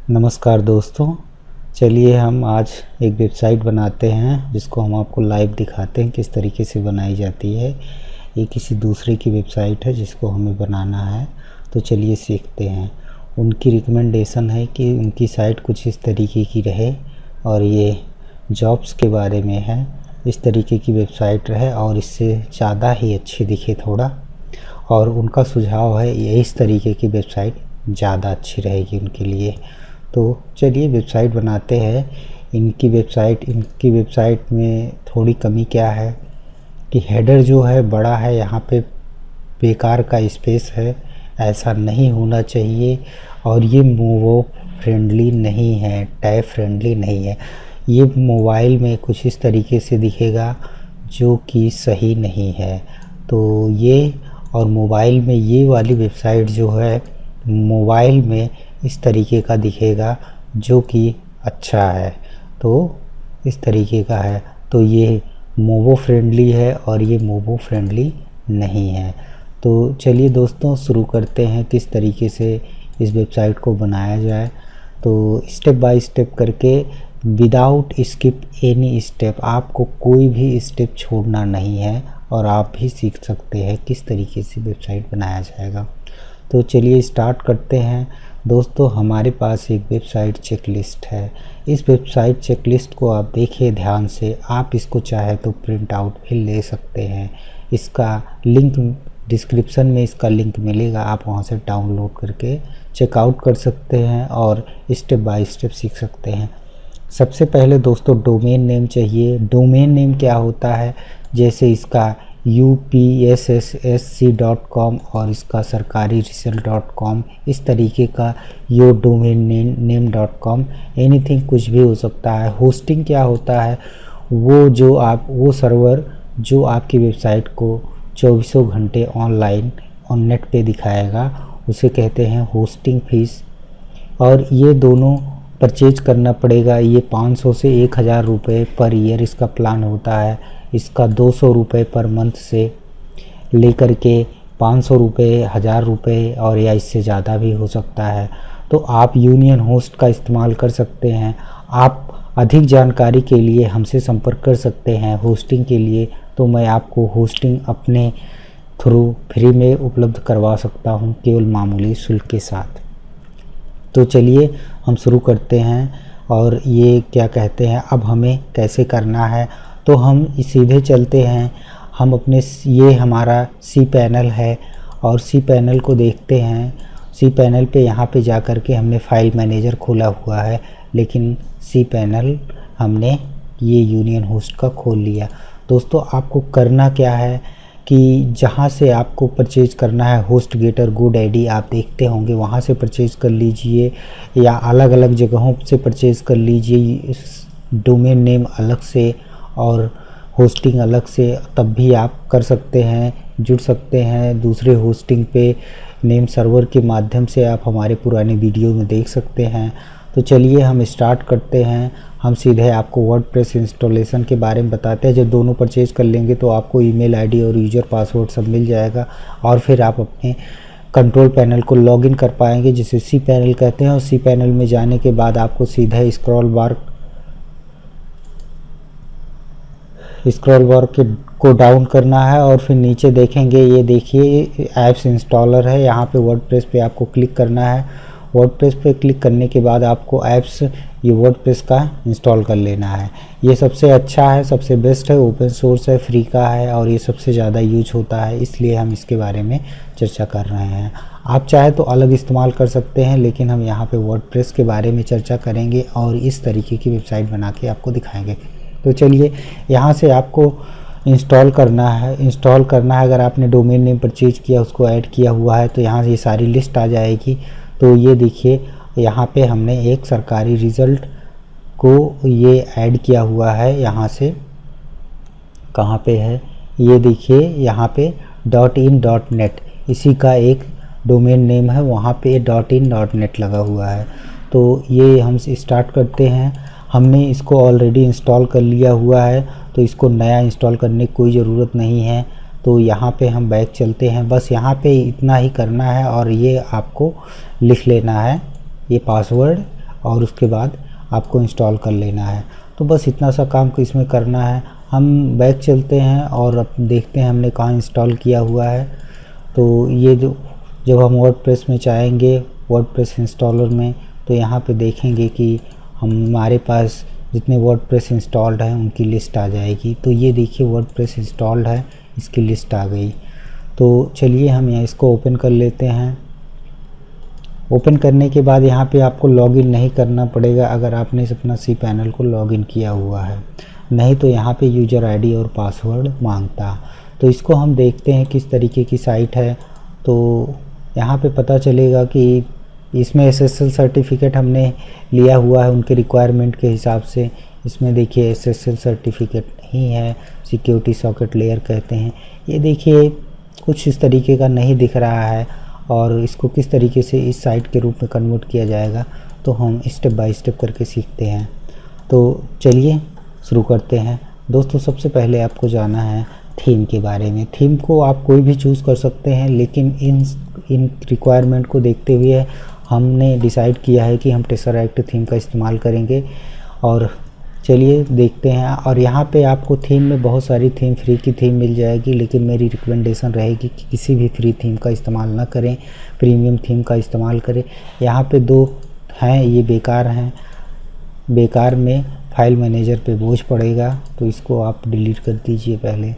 नमस्कार दोस्तों, चलिए हम आज एक वेबसाइट बनाते हैं जिसको हम आपको लाइव दिखाते हैं किस तरीके से बनाई जाती है। ये किसी दूसरे की वेबसाइट है जिसको हमें बनाना है, तो चलिए सीखते हैं। उनकी रिकमेंडेशन है कि उनकी साइट कुछ इस तरीके की रहे और ये जॉब्स के बारे में है, इस तरीके की वेबसाइट रहे और इससे ज़्यादा ही अच्छी दिखे थोड़ा। और उनका सुझाव है ये इस तरीके की वेबसाइट ज़्यादा अच्छी रहेगी उनके लिए। तो चलिए वेबसाइट बनाते हैं। इनकी वेबसाइट में थोड़ी कमी क्या है कि हेडर जो है बड़ा है, यहाँ पे बेकार का स्पेस है, ऐसा नहीं होना चाहिए। और ये मोबो फ्रेंडली नहीं है, टैब फ्रेंडली नहीं है। ये मोबाइल में कुछ इस तरीके से दिखेगा जो कि सही नहीं है। तो ये और मोबाइल में ये वाली वेबसाइट जो है मोबाइल में इस तरीके का दिखेगा जो कि अच्छा है, तो इस तरीके का है। तो ये मोबो फ्रेंडली है और ये मोबो फ्रेंडली नहीं है। तो चलिए दोस्तों शुरू करते हैं किस तरीके से इस वेबसाइट को बनाया जाए। तो स्टेप बाय स्टेप करके विदाउट स्किप एनी स्टेप, आपको कोई भी स्टेप छोड़ना नहीं है और आप भी सीख सकते हैं किस तरीके से वेबसाइट बनाया जाएगा। तो चलिए स्टार्ट करते हैं। दोस्तों हमारे पास एक वेबसाइट चेकलिस्ट है। इस वेबसाइट चेकलिस्ट को आप देखिए ध्यान से, आप इसको चाहे तो प्रिंट आउट भी ले सकते हैं। इसका लिंक डिस्क्रिप्शन में इसका लिंक मिलेगा, आप वहां से डाउनलोड करके चेकआउट कर सकते हैं और स्टेप बाय स्टेप सीख सकते हैं। सबसे पहले दोस्तों डोमेन नेम चाहिए। डोमेन नेम क्या होता है, जैसे इसका upssc.com और इसका सरकारी रिजल्ट.com, इस तरीके का यो डोमेन नेम .com एनीथिंग कुछ भी हो सकता है। होस्टिंग क्या होता है, वो सर्वर जो आपकी वेबसाइट को 24 घंटे ऑनलाइन ऑन नेट पे दिखाएगा, उसे कहते हैं होस्टिंग फीस। और ये दोनों परचेज करना पड़ेगा। ये 500 से 1000 रुपये पर ईयर इसका प्लान होता है। इसका 200 रुपये पर मंथ से लेकर के 500 रुपये, 1000 रुपये और या इससे ज़्यादा भी हो सकता है। तो आप यूनियन होस्ट का इस्तेमाल कर सकते हैं। आप अधिक जानकारी के लिए हमसे संपर्क कर सकते हैं होस्टिंग के लिए। तो मैं आपको होस्टिंग अपने थ्रू फ्री में उपलब्ध करवा सकता हूं, केवल मामूली शुल्क के साथ। तो चलिए हम शुरू करते हैं। और ये क्या कहते हैं, अब हमें कैसे करना है, तो हम सीधे चलते हैं। हम अपने ये हमारा सी पैनल है और सी पैनल को देखते हैं। सी पैनल पे यहाँ पे जा कर के हमने फाइल मैनेजर खोला हुआ है, लेकिन सी पैनल हमने ये यूनियन होस्ट का खोल लिया। दोस्तों आपको करना क्या है कि जहाँ से आपको परचेज करना है, होस्ट गेटर गुड आईडी आप देखते होंगे, वहाँ से परचेज कर लीजिए या अलग अलग जगहों से परचेज कर लीजिए। डोमेन नेम अलग से और होस्टिंग अलग से, तब भी आप कर सकते हैं, जुड़ सकते हैं दूसरे होस्टिंग पे। नेम सर्वर के माध्यम से आप हमारे पुराने वीडियो में देख सकते हैं। तो चलिए हम स्टार्ट करते हैं। हम सीधे आपको वर्डप्रेस इंस्टॉलेशन के बारे में बताते हैं। जब दोनों परचेज कर लेंगे तो आपको ईमेल आईडी और यूज़र पासवर्ड सब मिल जाएगा और फिर आप अपने कंट्रोल पैनल को लॉगिन कर पाएंगे, जिसे सी पैनल कहते हैं। और सी पैनल में जाने के बाद आपको सीधा स्क्रॉल बार को डाउन करना है और फिर नीचे देखेंगे, ये देखिए ऐप्स इंस्टॉलर है। यहाँ पे वर्डप्रेस पे आपको क्लिक करना है। वर्डप्रेस पे क्लिक करने के बाद आपको ऐप्स ये वर्डप्रेस का इंस्टॉल कर लेना है। ये सबसे अच्छा है, सबसे बेस्ट है, ओपन सोर्स है, फ्री का है और ये सबसे ज़्यादा यूज होता है, इसलिए हम इसके बारे में चर्चा कर रहे हैं। आप चाहे तो अलग इस्तेमाल कर सकते हैं, लेकिन हम यहाँ पे वर्डप्रेस के बारे में चर्चा करेंगे और इस तरीके की वेबसाइट बना के आपको दिखाएंगे। तो चलिए यहाँ से आपको इंस्टॉल करना है। अगर आपने डोमेन नेम परचेज किया, उसको ऐड किया हुआ है, तो यहाँ से ये सारी लिस्ट आ जाएगी। तो ये देखिए यहाँ पे हमने एक सरकारी रिज़ल्ट को ये ऐड किया हुआ है। यहाँ से कहाँ पे है, ये देखिए यहाँ पे .in.net इसी का एक डोमेन नेम है, वहाँ पे .in.net लगा हुआ है। तो ये हम स्टार्ट करते हैं। हमने इसको ऑलरेडी इंस्टॉल कर लिया हुआ है, तो इसको नया इंस्टॉल करने की कोई ज़रूरत नहीं है। तो यहाँ पे हम बैक चलते हैं। बस यहाँ पे इतना ही करना है और ये आपको लिख लेना है, ये पासवर्ड और उसके बाद आपको इंस्टॉल कर लेना है। तो बस इतना सा काम इसमें करना है। हम बैक चलते हैं और अब देखते हैं हमने कहाँ इंस्टॉल किया हुआ है। तो ये जो जब हम वर्डप्रेस में चाहेंगे, वर्डप्रेस इंस्टॉलर में, तो यहाँ पे देखेंगे कि हमारे पास जितने वर्डप्रेस इंस्टॉल्ड हैं उनकी लिस्ट आ जाएगी। तो ये देखिए वर्डप्रेस इंस्टॉल्ड है, इसकी लिस्ट आ गई। तो चलिए हम यहाँ इसको ओपन कर लेते हैं। ओपन करने के बाद यहाँ पे आपको लॉगिन नहीं करना पड़ेगा अगर आपने अपना cPanel को लॉगिन किया हुआ है, नहीं तो यहाँ पे यूज़र आईडी और पासवर्ड मांगता। तो इसको हम देखते हैं किस तरीके की साइट है। तो यहाँ पे पता चलेगा कि इसमें SSL सर्टिफिकेट हमने लिया हुआ है उनके रिक्वायरमेंट के हिसाब से। इसमें देखिए SSL सर्टिफिकेट नहीं है, सिक्योरिटी सॉकेट लेयर कहते हैं। ये देखिए कुछ इस तरीके का नहीं दिख रहा है, और इसको किस तरीके से इस साइट के रूप में कन्वर्ट किया जाएगा तो हम स्टेप बाय स्टेप करके सीखते हैं। तो चलिए शुरू करते हैं। दोस्तों सबसे पहले आपको जाना है थीम के बारे में। थीम को आप कोई भी चूज़ कर सकते हैं, लेकिन इन रिक्वायरमेंट को देखते हुए हमने डिसाइड किया है कि हम टेसरैक्ट थीम का इस्तेमाल करेंगे। और चलिए देखते हैं। और यहाँ पे आपको थीम में बहुत सारी थीम, फ्री की थीम मिल जाएगी, लेकिन मेरी रिकमेंडेशन रहेगी कि किसी भी फ्री थीम का इस्तेमाल ना करें, प्रीमियम थीम का इस्तेमाल करें। यहाँ पे 2 हैं, ये बेकार हैं। बेकार में फाइल मैनेजर पे बोझ पड़ेगा, तो इसको आप डिलीट कर दीजिए। पहले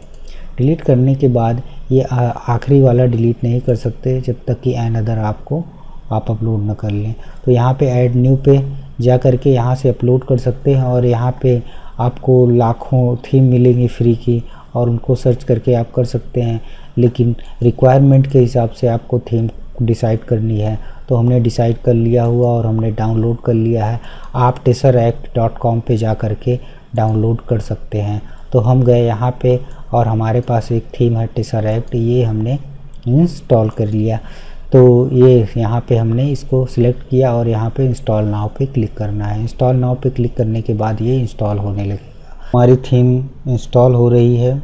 डिलीट करने के बाद ये आखिरी वाला डिलीट नहीं कर सकते जब तक कि अनदर आप अपलोड न कर लें। तो यहाँ पे ऐड न्यू पे जा कर के यहाँ से अपलोड कर सकते हैं, और यहाँ पे आपको लाखों थीम मिलेंगी फ्री की, और उनको सर्च करके आप कर सकते हैं। लेकिन रिक्वायरमेंट के हिसाब से आपको थीम डिसाइड करनी है। तो हमने डिसाइड कर लिया हुआ और हमने डाउनलोड कर लिया है। आप tesseract.com पे जा कर के डाउनलोड कर सकते हैं। तो हम गए यहाँ पे और हमारे पास एक थीम है टेसरैक्ट, ये हमने इंस्टॉल कर लिया। तो ये यहाँ पे हमने इसको सिलेक्ट किया और यहाँ पे इंस्टॉल नाउ पे क्लिक करना है। इंस्टॉल नाउ पे क्लिक करने के बाद ये इंस्टॉल होने लगेगा। हमारी थीम इंस्टॉल हो रही है।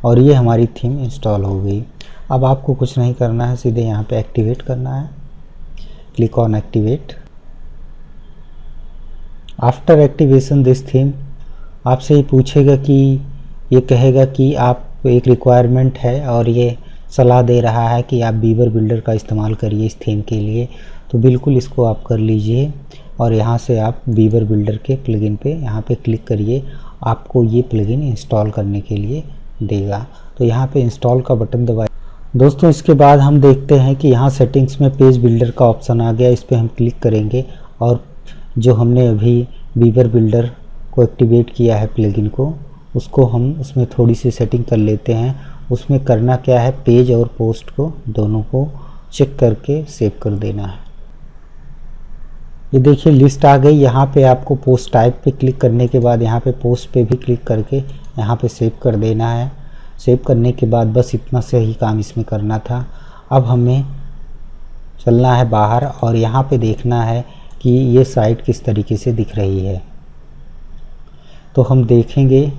और ये हमारी थीम इंस्टॉल हो गई। अब आपको कुछ नहीं करना है, सीधे यहाँ पे एक्टिवेट करना है। Click on activate. After activation this theme आपसे ये पूछेगा कि, ये कहेगा कि आप एक रिक्वायरमेंट है और ये सलाह दे रहा है कि आप बीवर बिल्डर का इस्तेमाल करिए इस थीम के लिए। तो बिल्कुल इसको आप कर लीजिए और यहाँ से आप बीवर बिल्डर के प्लगइन पे यहाँ पे क्लिक करिए। आपको ये प्लगइन इंस्टॉल करने के लिए देगा। तो यहाँ पे इंस्टॉल का बटन दबाइए। दोस्तों इसके बाद हम देखते हैं कि यहाँ सेटिंग्स में पेज बिल्डर का ऑप्शन आ गया। इस पर हम क्लिक करेंगे और जो हमने अभी बीवर बिल्डर को एक्टिवेट किया है प्लगइन को, उसको हम उसमें थोड़ी सी सेटिंग कर लेते हैं। उसमें करना क्या है, पेज और पोस्ट को दोनों को चेक करके सेव कर देना है। ये देखिए लिस्ट आ गई। यहाँ पे आपको पोस्ट टाइप पे क्लिक करने के बाद यहाँ पे पोस्ट पे भी क्लिक करके यहाँ पे सेव कर देना है। सेव करने के बाद बस इतना से ही काम इसमें करना था। अब हमें चलना है बाहर और यहाँ पे देखना है कि ये साइट किस तरीके से दिख रही है। तो हम देखेंगे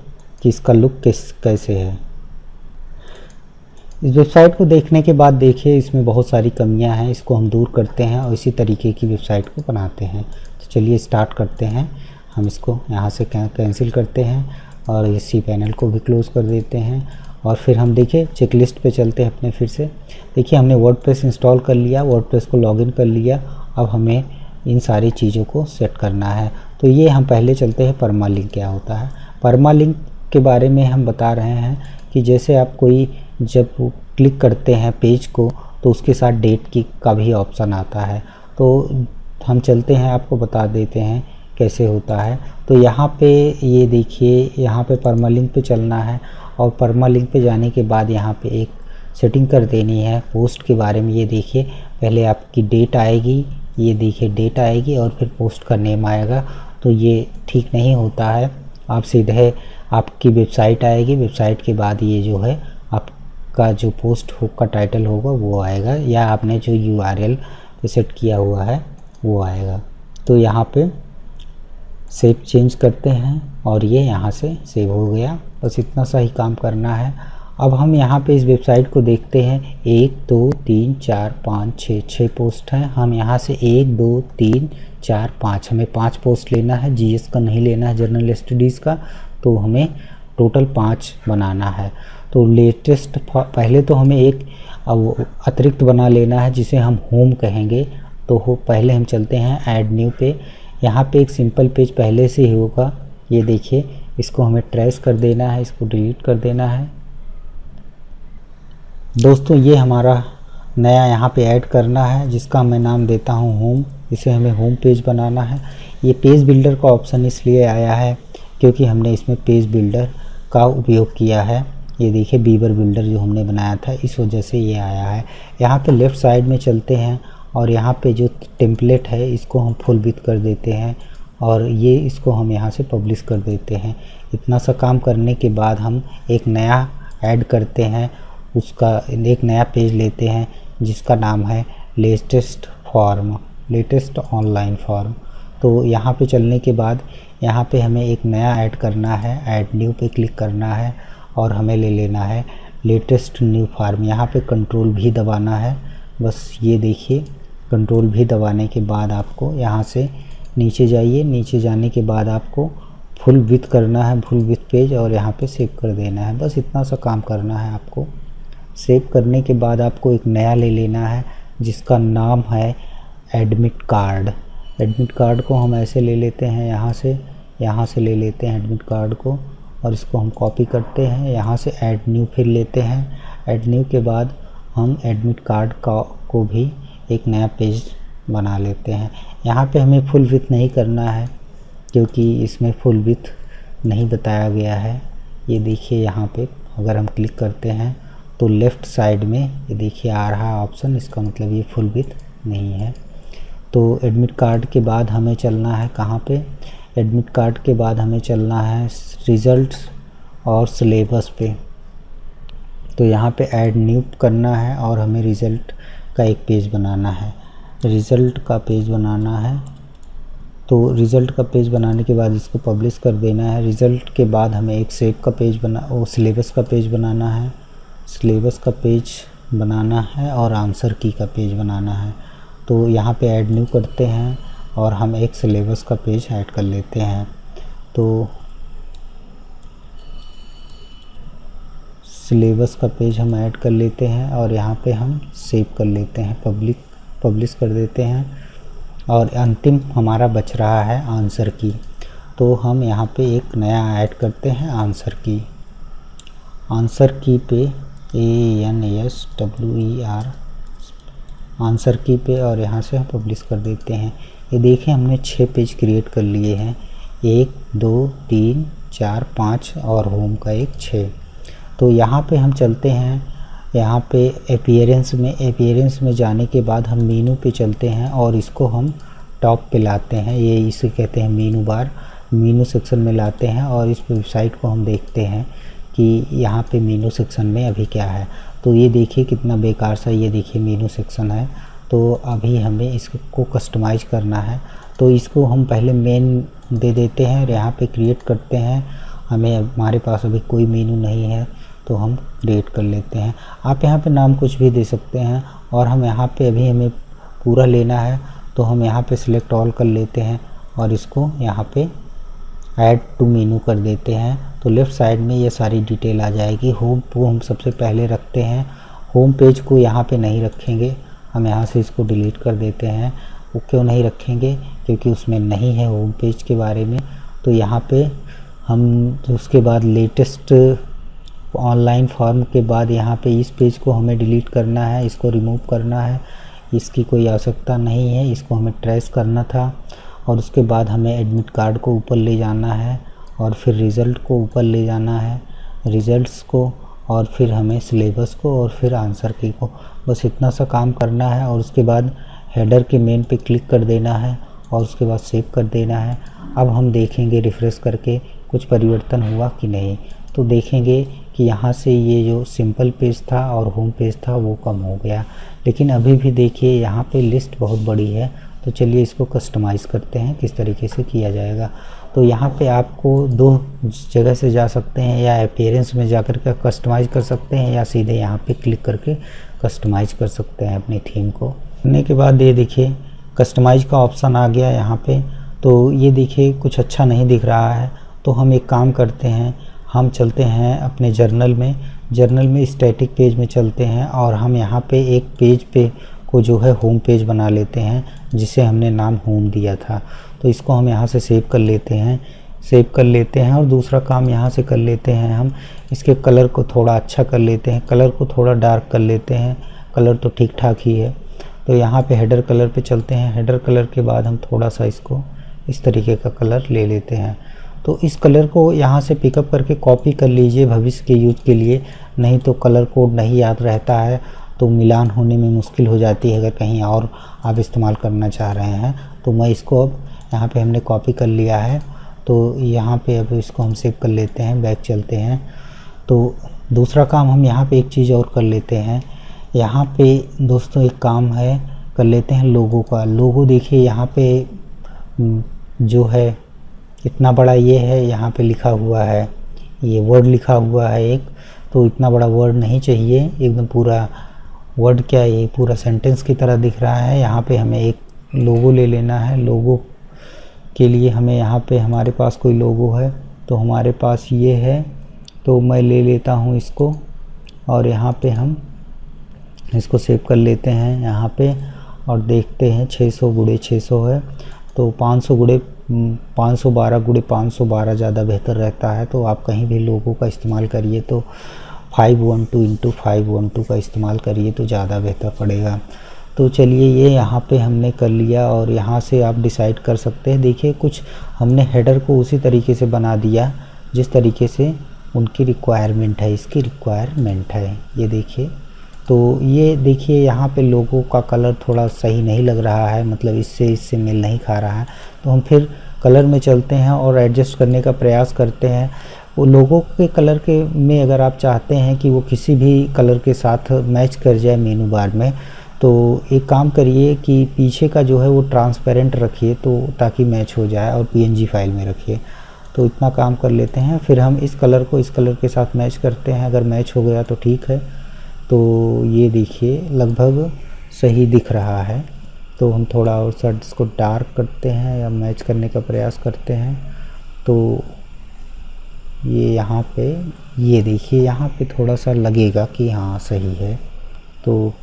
कि इसका लुक कैसे है। इस वेबसाइट को देखने के बाद देखिए इसमें बहुत सारी कमियां हैं, इसको हम दूर करते हैं और इसी तरीके की वेबसाइट को बनाते हैं। तो चलिए स्टार्ट करते हैं। हम इसको यहाँ से कैंसिल करते हैं और इस cPanel को भी क्लोज़ कर देते हैं। और फिर हम देखिए चेकलिस्ट पे चलते हैं अपने। फिर से देखिए हमने वर्डप्रेस इंस्टॉल कर लिया, वर्डप्रेस को लॉगिन कर लिया। अब हमें इन सारी चीज़ों को सेट करना है। तो ये हम पहले चलते हैं परमालिंक क्या होता है। परमालिंक के बारे में हम बता रहे हैं कि जैसे आप कोई जब क्लिक करते हैं पेज को तो उसके साथ डेट का भी ऑप्शन आता है। तो हम चलते हैं, आपको बता देते हैं कैसे होता है। तो यहाँ पे ये देखिए, यहाँ पे परमालिंक पे चलना है और परमालिंक पे जाने के बाद यहाँ पे एक सेटिंग कर देनी है पोस्ट के बारे में। ये देखिए पहले आपकी डेट आएगी, ये देखिए डेट आएगी और फिर पोस्ट का नेम आएगा। तो ये ठीक नहीं होता है। आप सीधे आपकी वेबसाइट आएगी, वेबसाइट के बाद ये जो है आपका जो पोस्ट का टाइटल होगा वो आएगा, या आपने जो URL पे सेट किया हुआ है वो आएगा। तो यहाँ पे सेव चेंज करते हैं और ये यहाँ से सेव हो गया। बस इतना सा ही काम करना है अब हम यहाँ पे इस वेबसाइट को देखते हैं। 1 2 3 4 5 6 पोस्ट हैं। हम यहाँ से 1 2 3 4 5 हमें 5 पोस्ट लेना है। जीएस का नहीं लेना है, जनरल स्टडीज़ का। तो हमें टोटल 5 बनाना है। तो लेटेस्ट पहले तो हमें एक अतिरिक्त बना लेना है जिसे हम होम कहेंगे। तो पहले हम चलते हैं ऐड न्यू पे। यहाँ पे एक सिंपल पेज पहले से ही होगा, ये देखिए। इसको हमें ट्रेस कर देना है, इसको डिलीट कर देना है। दोस्तों ये हमारा नया यहाँ पे ऐड करना है जिसका मैं नाम देता हूँ होम। इसे हमें होम पेज बनाना है। ये पेज बिल्डर का ऑप्शन इसलिए आया है क्योंकि हमने इसमें पेज बिल्डर का उपयोग किया है। ये देखिए बीवर बिल्डर जो हमने बनाया था, इस वजह से ये आया है। यहाँ पे लेफ़्ट साइड में चलते हैं और यहाँ पे जो टेम्पलेट है इसको हम फुल विड्थ कर देते हैं और ये इसको हम यहाँ से पब्लिश कर देते हैं। इतना सा काम करने के बाद हम एक नया ऐड करते हैं, उसका एक नया पेज लेते हैं जिसका नाम है लेटेस्ट ऑनलाइन फॉर्म। तो यहाँ पे चलने के बाद यहाँ पे हमें एक नया ऐड करना है। ऐड न्यू पे क्लिक करना है और हमें ले लेना है लेटेस्ट न्यू फॉर्म। यहाँ पे कंट्रोल भी दबाना है, बस ये देखिए। कंट्रोल भी दबाने के बाद आपको यहाँ से नीचे जाइए। नीचे जाने के बाद आपको फुल विड्थ करना है, फुल विड्थ पेज, और यहाँ पे सेव कर देना है। बस इतना सा काम करना है आपको। सेव करने के बाद आपको एक नया ले लेना है जिसका नाम है एडमिट कार्ड। एडमिट कार्ड को हम ऐसे ले लेते हैं, यहाँ से ले लेते हैं एडमिट कार्ड को और इसको हम कॉपी करते हैं। यहाँ से ऐड न्यू फिर लेते हैं। ऐड न्यू के बाद हम एडमिट कार्ड को भी एक नया पेज बना लेते हैं। यहाँ पे हमें फुल विड्थ नहीं करना है क्योंकि इसमें फुल विड्थ नहीं बताया गया है। ये देखिए यहाँ पे अगर हम क्लिक करते हैं तो लेफ़्ट साइड में ये देखिए आ रहा है ऑप्शन, इसका मतलब ये फुल विड्थ नहीं है। तो एडमिट कार्ड के बाद हमें चलना है कहाँ पे? एडमिट कार्ड के बाद हमें चलना है रिज़ल्ट्स और सिलेबस पे। तो यहाँ पे ऐड न्यू करना है और हमें रिज़ल्ट का एक पेज बनाना है। रिज़ल्ट का पेज बनाना है। तो रिज़ल्ट का पेज बनाने के बाद इसको पब्लिश कर देना है। रिज़ल्ट के बाद हमें एक सेव का पेज सिलेबस का पेज बनाना है। सिलेबस का पेज बनाना है और आंसर की का पेज बनाना है। तो यहाँ पे ऐड न्यू करते हैं और हम एक सिलेबस का पेज ऐड कर लेते हैं। तो सिलेबस का पेज हम ऐड कर लेते हैं और यहाँ पे हम सेव कर लेते हैं, पब्लिश कर देते हैं। और अंतिम हमारा बच रहा है आंसर की। तो हम यहाँ पे एक नया ऐड करते हैं आंसर की। आंसर की पे ANSWER आंसर की पे, और यहाँ से हम पब्लिश कर देते हैं। ये देखें हमने 6 पेज क्रिएट कर लिए हैं, 1 2 3 4 5 और होम का एक 6। तो यहाँ पे हम चलते हैं, यहाँ पे अपीयरेंस में जाने के बाद हम मेनू पे चलते हैं और इसको हम टॉप पे लाते हैं। ये इसे कहते हैं मेनू बार। मेनू सेक्शन में लाते हैं और इस वेबसाइट को हम देखते हैं कि यहाँ पे मेनू सेक्शन में अभी क्या है। तो ये देखिए कितना बेकार सा ये देखिए मेनू सेक्शन है। तो अभी हमें इसको कस्टमाइज़ करना है। तो इसको हम पहले मेन दे देते हैं और यहाँ पे क्रिएट करते हैं। हमारे पास अभी कोई मेनू नहीं है तो हम क्रिएट कर लेते हैं। आप यहाँ पे नाम कुछ भी दे सकते हैं। और हम यहाँ पे अभी हमें पूरा लेना है तो हम यहाँ पे सिलेक्ट ऑल कर लेते हैं और इसको यहाँ पे ऐड टू मेनू कर देते हैं। तो लेफ़्ट साइड में ये सारी डिटेल आ जाएगी। होम को हम सबसे पहले रखते हैं। होम पेज को यहाँ पे नहीं रखेंगे, हम यहाँ से इसको डिलीट कर देते हैं। वो क्यों नहीं रखेंगे? क्योंकि उसमें नहीं है होम पेज के बारे में। तो यहाँ पे हम उसके बाद लेटेस्ट ऑनलाइन फॉर्म के बाद यहाँ पे इस पेज को हमें डिलीट करना है, इसको रिमूव करना है। इसकी कोई आवश्यकता नहीं है, इसको हमें ट्रेस करना था। और उसके बाद हमें एडमिट कार्ड को ऊपर ले जाना है और फिर रिज़ल्ट को ऊपर ले जाना है, रिज़ल्ट्स को, और फिर हमें सिलेबस को और फिर आंसर की को। बस इतना सा काम करना है। और उसके बाद हेडर के मेन पे क्लिक कर देना है और उसके बाद सेव कर देना है। अब हम देखेंगे रिफ़्रेश करके कुछ परिवर्तन हुआ कि नहीं। तो देखेंगे कि यहाँ से ये जो सिंपल पेज था और होम पेज था वो कम हो गया। लेकिन अभी भी देखिए यहाँ पे लिस्ट बहुत बड़ी है। तो चलिए इसको कस्टमाइज़ करते हैं किस तरीके से किया जाएगा। तो यहाँ पे आपको दो जगह से जा सकते हैं, या अपीयरेंस में जाकर के कस्टमाइज़ कर सकते हैं, या सीधे यहाँ पे क्लिक करके कस्टमाइज़ कर सकते हैं अपनी थीम को। करने के बाद ये देखिए कस्टमाइज़ का ऑप्शन आ गया यहाँ पे। तो ये देखिए कुछ अच्छा नहीं दिख रहा है, तो हम एक काम करते हैं, हम चलते हैं अपने जर्नल में स्टैटिक पेज में चलते हैं, और हम यहाँ पे एक पेज पे को जो है होम पेज बना लेते हैं, जिसे हमने नाम होम दिया था। तो इसको हम यहाँ से सेव कर लेते हैं, और दूसरा काम यहाँ से कर लेते हैं, हम इसके कलर को थोड़ा अच्छा कर लेते हैं, कलर को थोड़ा डार्क कर लेते हैं। कलर तो ठीक ठाक ही है। तो यहाँ पे हेडर कलर पे चलते हैं, हेडर कलर के बाद हम थोड़ा सा इसको इस तरीके का कलर ले लेते हैं। तो इस कलर को यहाँ से पिकअप करके कॉपी कर लीजिए भविष्य के यूज के लिए, नहीं तो कलर कोड नहीं याद रहता है तो मिलान होने में मुश्किल हो जाती है अगर कहीं और आप इस्तेमाल करना चाह रहे हैं। तो मैं इसको अब यहाँ पे हमने कॉपी कर लिया है, तो यहाँ पे अब इसको हम सेव कर लेते हैं, बैक चलते हैं। तो दूसरा काम हम यहाँ पे एक चीज़ और कर लेते हैं, यहाँ पे दोस्तों एक काम है कर लेते हैं लोगो का। लोगो देखिए यहाँ पे जो है इतना बड़ा ये है, यहाँ पे लिखा हुआ है, ये वर्ड लिखा हुआ है एक, तो इतना बड़ा वर्ड नहीं चाहिए, एकदम पूरा वर्ड क्या ये पूरा सेंटेंस की तरह दिख रहा है। यहाँ पे हमें एक लोगो ले लेना है। लोगो के लिए हमें यहाँ पे हमारे पास कोई लोगो है तो हमारे पास ये है, तो मैं ले लेता हूँ इसको, और यहाँ पे हम इसको सेव कर लेते हैं यहाँ पे, और देखते हैं 600x600 है, तो 512x512 ज़्यादा बेहतर रहता है। तो आप कहीं भी लोगों का इस्तेमाल करिए तो 512x512 का इस्तेमाल करिए तो ज़्यादा बेहतर पड़ेगा। तो चलिए ये यहाँ पे हमने कर लिया, और यहाँ से आप डिसाइड कर सकते हैं। देखिए कुछ हमने हेडर को उसी तरीके से बना दिया जिस तरीके से उनकी रिक्वायरमेंट है, इसकी रिक्वायरमेंट है, ये देखिए। तो ये देखिए यहाँ पे लोगों का कलर थोड़ा सही नहीं लग रहा है, मतलब इससे मेल नहीं खा रहा है। तो हम फिर कलर में चलते हैं और एडजस्ट करने का प्रयास करते हैं। वो लोगों के कलर के में अगर आप चाहते हैं कि वो किसी भी कलर के साथ मैच कर जाए मेनू बार में, तो एक काम करिए कि पीछे का जो है वो ट्रांसपेरेंट रखिए, तो ताकि मैच हो जाए, और PNG फाइल में रखिए। तो इतना काम कर लेते हैं, फिर हम इस कलर को इस कलर के साथ मैच करते हैं। अगर मैच हो गया तो ठीक है। तो ये देखिए लगभग सही दिख रहा है। तो हम थोड़ा और सा इसको डार्क करते हैं या मैच करने का प्रयास करते हैं। तो ये यहाँ पे ये देखिए यहाँ पे थोड़ा सा लगेगा कि हाँ सही है। तो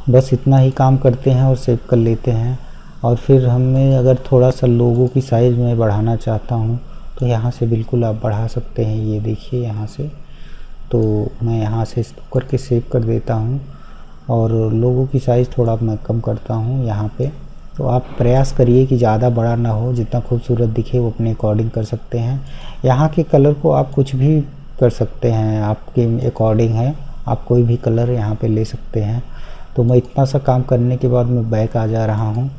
बस इतना ही काम करते हैं और सेव कर लेते हैं। और फिर हमें अगर थोड़ा सा लोगों की साइज़ में बढ़ाना चाहता हूँ तो यहाँ से बिल्कुल आप बढ़ा सकते हैं। ये देखिए यहाँ से, तो मैं यहाँ से इसको करके सेव कर देता हूँ, और लोगों की साइज़ थोड़ा मैं कम करता हूँ यहाँ पे। तो आप प्रयास करिए कि ज़्यादा बड़ा ना हो, जितना खूबसूरत दिखे वो अपने अकॉर्डिंग कर सकते हैं। यहाँ के कलर को आप कुछ भी कर सकते हैं, आपके अकॉर्डिंग है, आप कोई भी कलर यहाँ पे ले सकते हैं। तो मैं इतना सा काम करने के बाद मैं बैक आ जा रहा हूँ।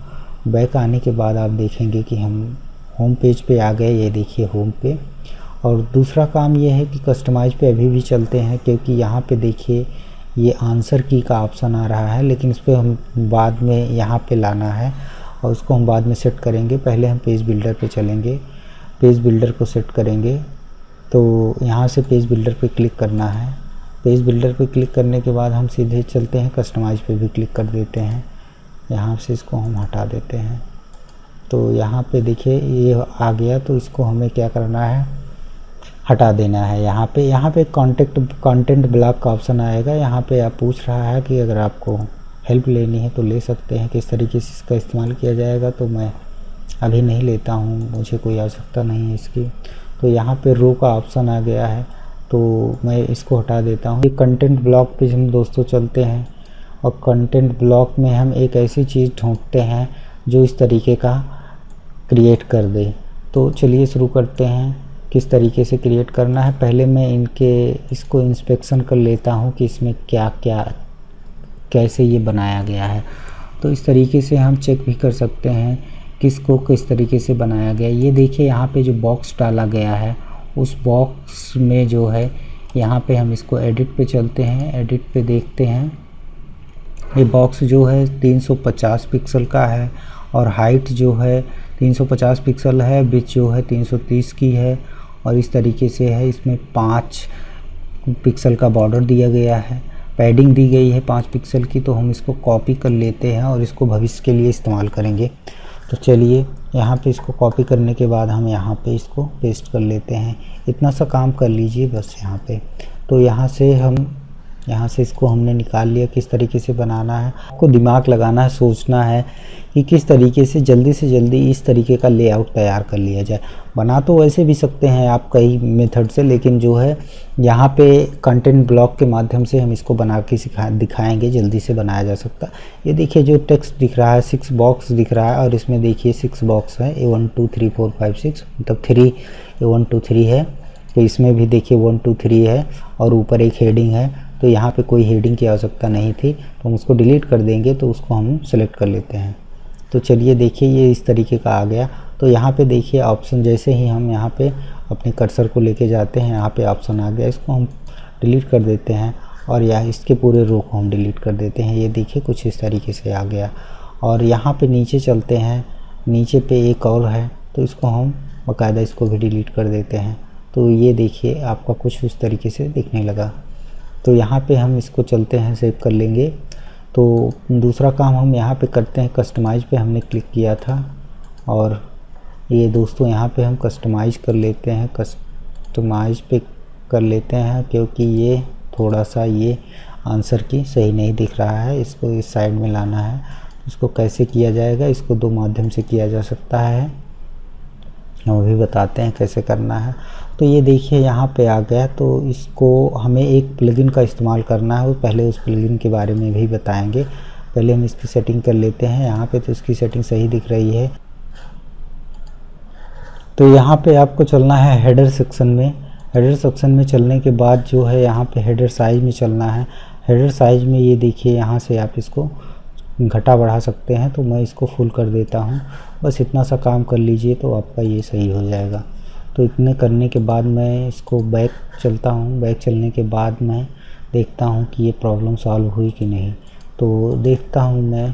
बैक आने के बाद आप देखेंगे कि हम होम पेज पे आ गए। ये देखिए होम पे। और दूसरा काम ये है कि कस्टमाइज पे अभी भी चलते हैं, क्योंकि यहाँ पे देखिए ये आंसर की का ऑप्शन आ रहा है, लेकिन इस पर हम बाद में यहाँ पे लाना है और उसको हम बाद में सेट करेंगे। पहले हम पेज बिल्डर पे चलेंगे, पेज बिल्डर को सेट करेंगे। तो यहाँ से पेज बिल्डर पे क्लिक करना है। पेज बिल्डर पे क्लिक करने के बाद हम सीधे चलते हैं कस्टमाइज पे भी क्लिक कर देते हैं। यहाँ से इसको हम हटा देते हैं। तो यहाँ पे देखिए ये आ गया, तो इसको हमें क्या करना है, हटा देना है। यहाँ पे कंटेंट ब्लॉक का ऑप्शन आएगा। यहाँ पे आप पूछ रहा है कि अगर आपको हेल्प लेनी है तो ले सकते हैं, किस तरीके से इसका इस्तेमाल किया जाएगा। तो मैं अभी नहीं लेता हूँ, मुझे कोई आवश्यकता नहीं है इसकी। तो यहाँ पे रो का ऑप्शन आ गया है, तो मैं इसको हटा देता हूँ। ये कंटेंट ब्लॉक पे हम दोस्तों चलते हैं, और कंटेंट ब्लॉक में हम एक ऐसी चीज़ ढूंढते हैं जो इस तरीके का क्रिएट कर दे। तो चलिए शुरू करते हैं, किस तरीके से क्रिएट करना है। पहले मैं इसको इंस्पेक्शन कर लेता हूँ कि इसमें क्या क्या कैसे ये बनाया गया है। तो इस तरीके से हम चेक भी कर सकते हैं किसको किस तरीके से बनाया गया। ये देखिए यहाँ पे जो बॉक्स डाला गया है, उस बॉक्स में जो है यहाँ पे हम इसको एडिट पे चलते हैं। एडिट पे देखते हैं, ये बॉक्स जो है 350 पिक्सल का है, और हाइट जो है 350 पिक्सल है, विड्थ जो है 330 की है और इस तरीके से है। इसमें 5 पिक्सल का बॉर्डर दिया गया है, पैडिंग दी गई है 5 पिक्सल की। तो हम इसको कॉपी कर लेते हैं और इसको भविष्य के लिए इस्तेमाल करेंगे। तो चलिए यहाँ पे इसको कॉपी करने के बाद हम यहाँ पे इसको पेस्ट कर लेते हैं। इतना सा काम कर लीजिए बस यहाँ पे। तो यहाँ से इसको हमने निकाल लिया। किस तरीके से बनाना है, आपको दिमाग लगाना है, सोचना है कि किस तरीके से जल्दी इस तरीके का लेआउट तैयार कर लिया जाए। बना तो वैसे भी सकते हैं आप कई मेथड से, लेकिन जो है यहाँ पे कंटेंट ब्लॉक के माध्यम से हम इसको बना के दिखाएंगे, जल्दी से बनाया जा सकता है। ये देखिए जो टेक्स्ट दिख रहा है 6 बॉक्स दिख रहा है और इसमें देखिए 6 बॉक्स है, 1 2 3 4 5 6, मतलब 3 1 2 3 है। तो इसमें भी देखिए 1 2 3 है और ऊपर एक हेडिंग है। तो यहाँ पे कोई हेडिंग की आवश्यकता नहीं थी, तो हम उसको डिलीट कर देंगे। तो उसको हम सेलेक्ट कर लेते हैं। तो चलिए देखिए ये इस तरीके का आ गया। तो यहाँ पे देखिए ऑप्शन, जैसे ही हम यहाँ पे अपने कर्सर को लेके जाते हैं, यहाँ पे ऑप्शन आ गया, इसको हम डिलीट कर देते हैं और यहाँ इसके पूरे रो को हम डिलीट कर देते हैं। ये देखिए कुछ इस तरीके से आ गया। और यहाँ पे नीचे चलते हैं, नीचे पे एक और है, तो इसको हम बाकायदा इसको भी डिलीट कर देते हैं। तो ये देखिए आपका कुछ उस तरीके से दिखने लगा। तो यहाँ पे हम इसको चलते हैं, सेव कर लेंगे। तो दूसरा काम हम यहाँ पे करते हैं, कस्टमाइज़ पे हमने क्लिक किया था और ये दोस्तों यहाँ पे हम कस्टमाइज़ कर लेते हैं। कस्टमाइज़ पे कर लेते हैं क्योंकि ये थोड़ा सा ये आंसर की सही नहीं दिख रहा है, इसको इस साइड में लाना है। इसको कैसे किया जाएगा, इसको 2 माध्यम से किया जा सकता है, वो भी बताते हैं कैसे करना है। तो ये देखिए यहाँ पे आ गया। तो इसको हमें एक प्लगइन का इस्तेमाल करना है, पहले उस प्लगइन के बारे में भी बताएंगे। पहले हम इसकी सेटिंग कर लेते हैं। यहाँ पे तो इसकी सेटिंग सही दिख रही है। तो यहाँ पे आपको चलना है हेडर सेक्शन में। हेडर सेक्शन में चलने के बाद जो है यहाँ पे हेडर साइज में चलना है। हेडर साइज में ये देखिए यहाँ से आप इसको घटा बढ़ा सकते हैं। तो मैं इसको फुल कर देता हूँ। बस इतना सा काम कर लीजिए तो आपका ये सही हो जाएगा। तो इतने करने के बाद मैं इसको बैक चलता हूँ। बैक चलने के बाद मैं देखता हूँ कि ये प्रॉब्लम सॉल्व हुई कि नहीं। तो देखता हूँ मैं,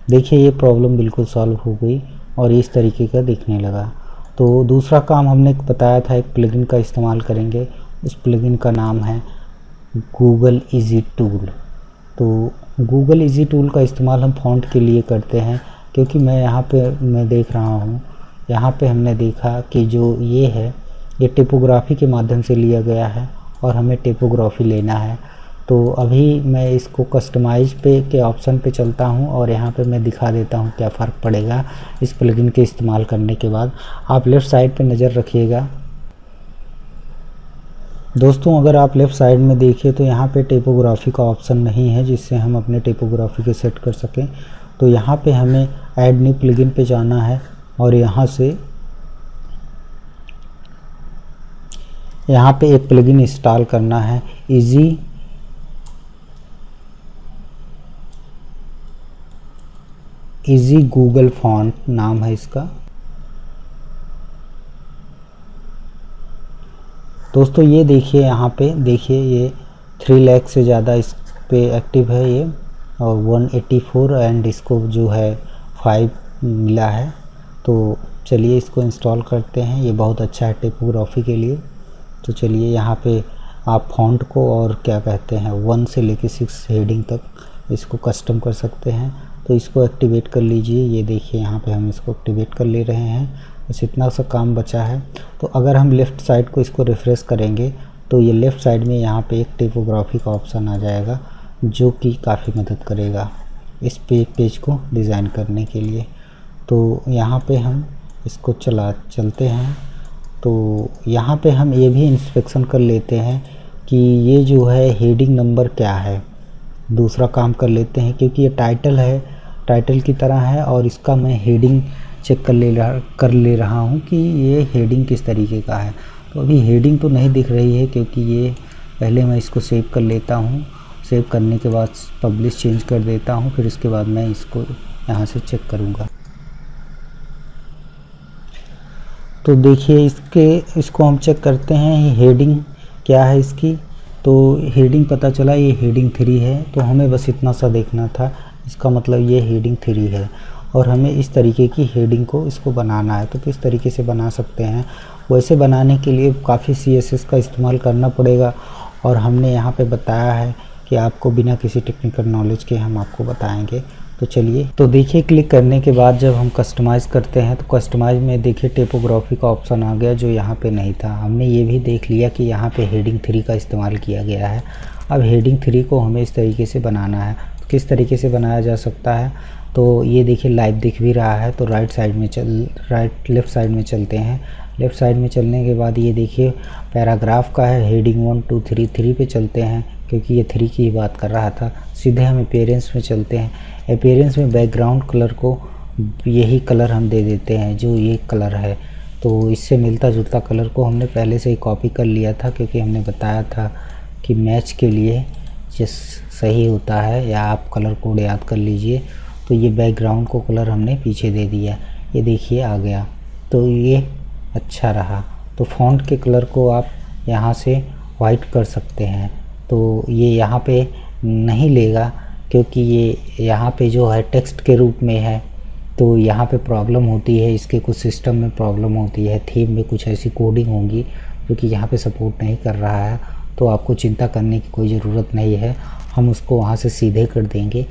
देखिए ये प्रॉब्लम बिल्कुल सॉल्व हो गई और इस तरीके का दिखने लगा। तो दूसरा काम हमने बताया था, एक प्लगइन का इस्तेमाल करेंगे। उस प्लगइन का नाम है गूगल इजी टूल। तो गूगल इजी टूल का इस्तेमाल हम फ़ॉन्ट के लिए करते हैं, क्योंकि मैं यहाँ पे मैं देख रहा हूँ, यहाँ पे हमने देखा कि जो ये है ये टिपोग्राफी के माध्यम से लिया गया है और हमें टिपोग्राफी लेना है। तो अभी मैं इसको कस्टमाइज पे के ऑप्शन पे चलता हूँ और यहाँ पे मैं दिखा देता हूँ क्या फ़र्क पड़ेगा इस प्लगइन के इस्तेमाल करने के बाद। आप लेफ़्ट साइड पे नज़र रखिएगा दोस्तों। अगर आप लेफ़्ट साइड में देखिए तो यहाँ पे टिपोग्राफी का ऑप्शन नहीं है जिससे हम अपने टिपोग्राफी को सेट कर सकें। तो यहाँ पे हमें ऐड न्यू प्लगइन पे जाना है और यहाँ से यहाँ पे एक प्लगइन इंस्टॉल करना है, इजी गूगल फॉन्ट नाम है इसका। दोस्तों ये देखिए यहाँ पे देखिए ये 3 लाख से ज़्यादा इस पे एक्टिव है ये, और 184 एंड इसको जो है 5 मिला है। तो चलिए इसको इंस्टॉल करते हैं। ये बहुत अच्छा है टिपोग्राफी के लिए। तो चलिए यहाँ पे आप फॉन्ट को और क्या कहते हैं 1 से लेके 6 हेडिंग तक इसको कस्टम कर सकते हैं। तो इसको एक्टिवेट कर लीजिए। ये देखिए यहाँ पे हम इसको एक्टिवेट कर ले रहे हैं। बस इतना सा काम बचा है। तो अगर हम लेफ़्ट साइड को इसको रिफ़्रेश करेंगे तो ये लेफ़्ट साइड में यहाँ पे एक टिपोग्राफी का ऑप्शन आ जाएगा जो कि काफ़ी मदद करेगा इस पेज को डिज़ाइन करने के लिए। तो यहाँ पे हम इसको चलते हैं। तो यहाँ पे हम ये भी इंस्पेक्शन कर लेते हैं कि ये जो है हेडिंग नंबर क्या है। दूसरा काम कर लेते हैं क्योंकि ये टाइटल है, टाइटल की तरह है, और इसका मैं हेडिंग चेक कर ले रहा हूँ कि ये हेडिंग किस तरीके का है। तो अभी हेडिंग तो नहीं दिख रही है क्योंकि ये पहले मैं इसको सेव कर लेता हूँ। सेव करने के बाद पब्लिश चेंज कर देता हूँ, फिर इसके बाद मैं इसको यहाँ से चेक करूँगा। तो देखिए इसको हम चेक करते हैं हेडिंग क्या है इसकी। तो हेडिंग पता चला ये हेडिंग 3 है, तो हमें बस इतना सा देखना था, इसका मतलब ये हेडिंग 3 है और हमें इस तरीके की हेडिंग को इसको बनाना है। तो किस तरीके से बना सकते हैं, वैसे बनाने के लिए काफ़ी CSS का इस्तेमाल करना पड़ेगा और हमने यहाँ पे बताया है कि आपको बिना किसी टेक्निकल नॉलेज के हम आपको बताएंगे। तो चलिए, तो देखिए क्लिक करने के बाद जब हम कस्टमाइज़ करते हैं तो कस्टमाइज़ में देखिए टाइपोग्राफी का ऑप्शन आ गया जो यहाँ पे नहीं था। हमने ये भी देख लिया कि यहाँ पे हेडिंग 3 का इस्तेमाल किया गया है। अब हेडिंग 3 को हमें इस तरीके से बनाना है। तो किस तरीके से बनाया जा सकता है, तो ये देखिए लाइव दिख भी रहा है। तो लेफ़्ट साइड में चलते हैं। लेफ़्ट साइड में चलने के बाद ये देखिए पैराग्राफ का है, हेडिंग 1 2 3 पे चलते हैं क्योंकि ये 3 की ही बात कर रहा था। सीधे हम अपीयरेंस में चलते हैं। अपीयरेंस में बैकग्राउंड कलर को यही कलर हम दे देते हैं जो ये कलर है। तो इससे मिलता जुलता कलर को हमने पहले से ही कॉपी कर लिया था क्योंकि हमने बताया था कि मैच के लिए जिस सही होता है, या आप कलर कोड याद कर लीजिए। तो ये बैकग्राउंड को कलर हमने पीछे दे दिया, ये देखिए आ गया। तो ये अच्छा रहा। तो फ़ॉन्ट के कलर को आप यहाँ से वाइट कर सकते हैं। तो ये यहाँ पे नहीं लेगा क्योंकि ये यहाँ पे जो है टेक्स्ट के रूप में है, तो यहाँ पे प्रॉब्लम होती है, इसके कुछ सिस्टम में प्रॉब्लम होती है, थीम में कुछ ऐसी कोडिंग होगी जो कि यहाँ पे सपोर्ट नहीं कर रहा है। तो आपको चिंता करने की कोई ज़रूरत नहीं है, हम उसको वहाँ से सीधे कर देंगे।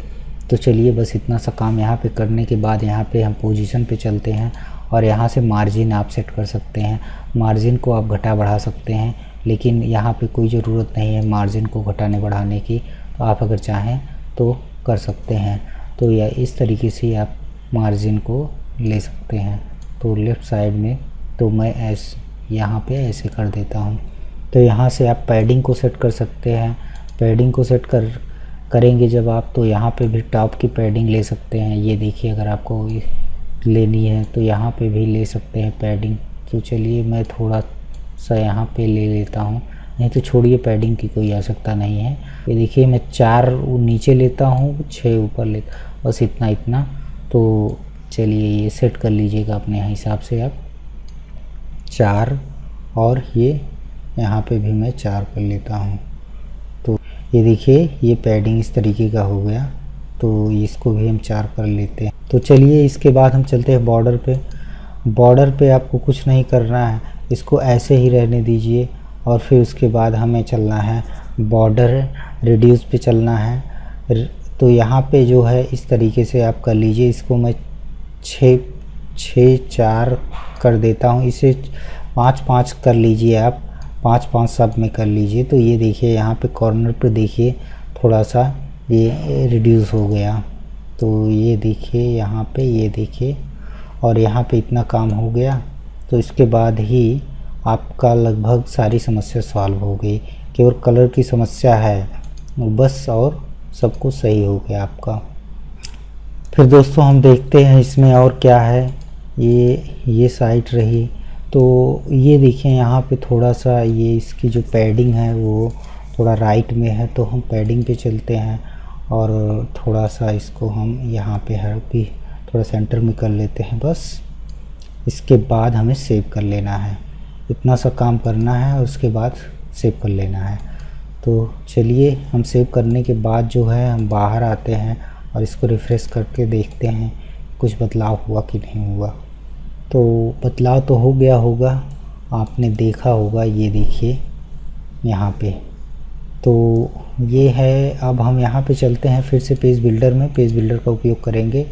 तो चलिए बस इतना सा काम यहाँ पे करने के बाद यहाँ पे हम पोजीशन पे चलते हैं और यहाँ से मार्जिन आप सेट कर सकते हैं। मार्जिन को आप घटा बढ़ा सकते हैं, लेकिन यहाँ पे कोई ज़रूरत नहीं है मार्जिन को घटाने बढ़ाने की। तो आप अगर चाहें तो कर सकते हैं। तो या इस तरीके से आप मार्जिन को ले सकते हैं। तो लेफ़्ट साइड में तो मैं यहाँ पे ऐसे कर देता हूँ। तो यहाँ से आप पैडिंग को सेट कर सकते हैं। पैडिंग को सेट करेंगे जब आप, तो यहाँ पे भी टॉप की पैडिंग ले सकते हैं। ये देखिए अगर आपको लेनी है तो यहाँ पे भी ले सकते हैं पैडिंग। तो चलिए मैं थोड़ा सा यहाँ पे ले लेता हूँ, नहीं तो छोड़िए पैडिंग की कोई आवश्यकता नहीं है। ये देखिए मैं 4 नीचे लेता हूँ, 6 ऊपर लेता, बस इतना। तो चलिए ये सेट कर लीजिएगा अपने हिसाब से आप 4, और ये यहाँ पे भी मैं 4 कर लेता हूँ। तो ये देखिए ये पैडिंग इस तरीके का हो गया। तो इसको भी हम 4 कर लेते हैं। तो चलिए इसके बाद हम चलते हैं बॉर्डर पे। बॉर्डर पे आपको कुछ नहीं करना है, इसको ऐसे ही रहने दीजिए और फिर उसके बाद हमें चलना है बॉर्डर रिड्यूस पे चलना है। तो यहाँ पे जो है इस तरीके से आप कर लीजिए। इसको मैं 6 कर देता हूँ, इसे 5 कर लीजिए आप, 5 सब में कर लीजिए। तो ये देखिए यहाँ पे कॉर्नर पे देखिए थोड़ा सा ये रिड्यूस हो गया। तो ये देखिए यहाँ पे, ये देखिए, और यहाँ पे इतना काम हो गया। तो इसके बाद ही आपका लगभग सारी समस्या सॉल्व हो गई। केवल कलर की समस्या है बस, और सब कुछ सही हो गया आपका। फिर दोस्तों हम देखते हैं इसमें और क्या है। ये साइट रही। तो ये देखिए यहाँ पे थोड़ा सा ये इसकी जो पैडिंग है वो थोड़ा राइट में है। तो हम पैडिंग पे चलते हैं और थोड़ा सा इसको हम यहाँ पे है भी थोड़ा सेंटर में कर लेते हैं बस। इसके बाद हमें सेव कर लेना है, इतना सा काम करना है और उसके बाद सेव कर लेना है। तो चलिए हम सेव करने के बाद जो है हम बाहर आते हैं और इसको रिफ़्रेश करके देखते हैं कुछ बदलाव हुआ कि नहीं हुआ। तो बदलाव तो हो गया होगा, आपने देखा होगा, ये देखिए यहाँ पे। तो ये है। अब हम यहाँ पे चलते हैं फिर से पेज बिल्डर में, पेज बिल्डर का उपयोग करेंगे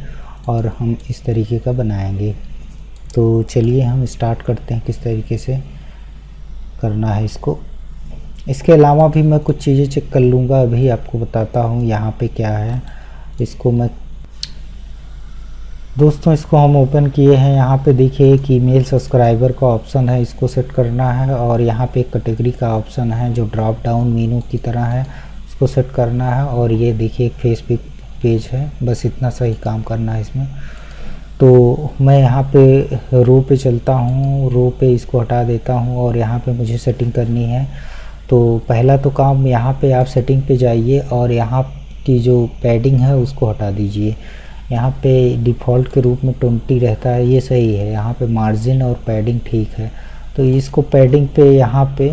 और हम इस तरीके का बनाएंगे। तो चलिए हम स्टार्ट करते हैं किस तरीके से करना है इसको। इसके अलावा भी मैं कुछ चीज़ें चेक कर लूँगा, अभी आपको बताता हूँ यहाँ पे क्या है। इसको मैं दोस्तों इसको हम ओपन किए हैं। यहाँ पे देखिए एक ईमेल सब्सक्राइबर का ऑप्शन है, इसको सेट करना है। और यहाँ पे एक कैटेगरी का ऑप्शन है जो ड्रॉप डाउन मेनू की तरह है, इसको सेट करना है। और ये देखिए एक फेसबुक पेज है, बस इतना सा ही काम करना है इसमें। तो मैं यहाँ पे रो पे चलता हूँ, रो पे इसको हटा देता हूँ और यहाँ पे मुझे सेटिंग करनी है। तो पहला तो काम यहाँ पे आप सेटिंग पे जाइए और यहाँ की जो पैडिंग है उसको हटा दीजिए। यहाँ पे डिफ़ॉल्ट के रूप में 20 रहता है, ये सही है। यहाँ पे मार्जिन और पैडिंग ठीक है। तो इसको पैडिंग पे यहाँ पे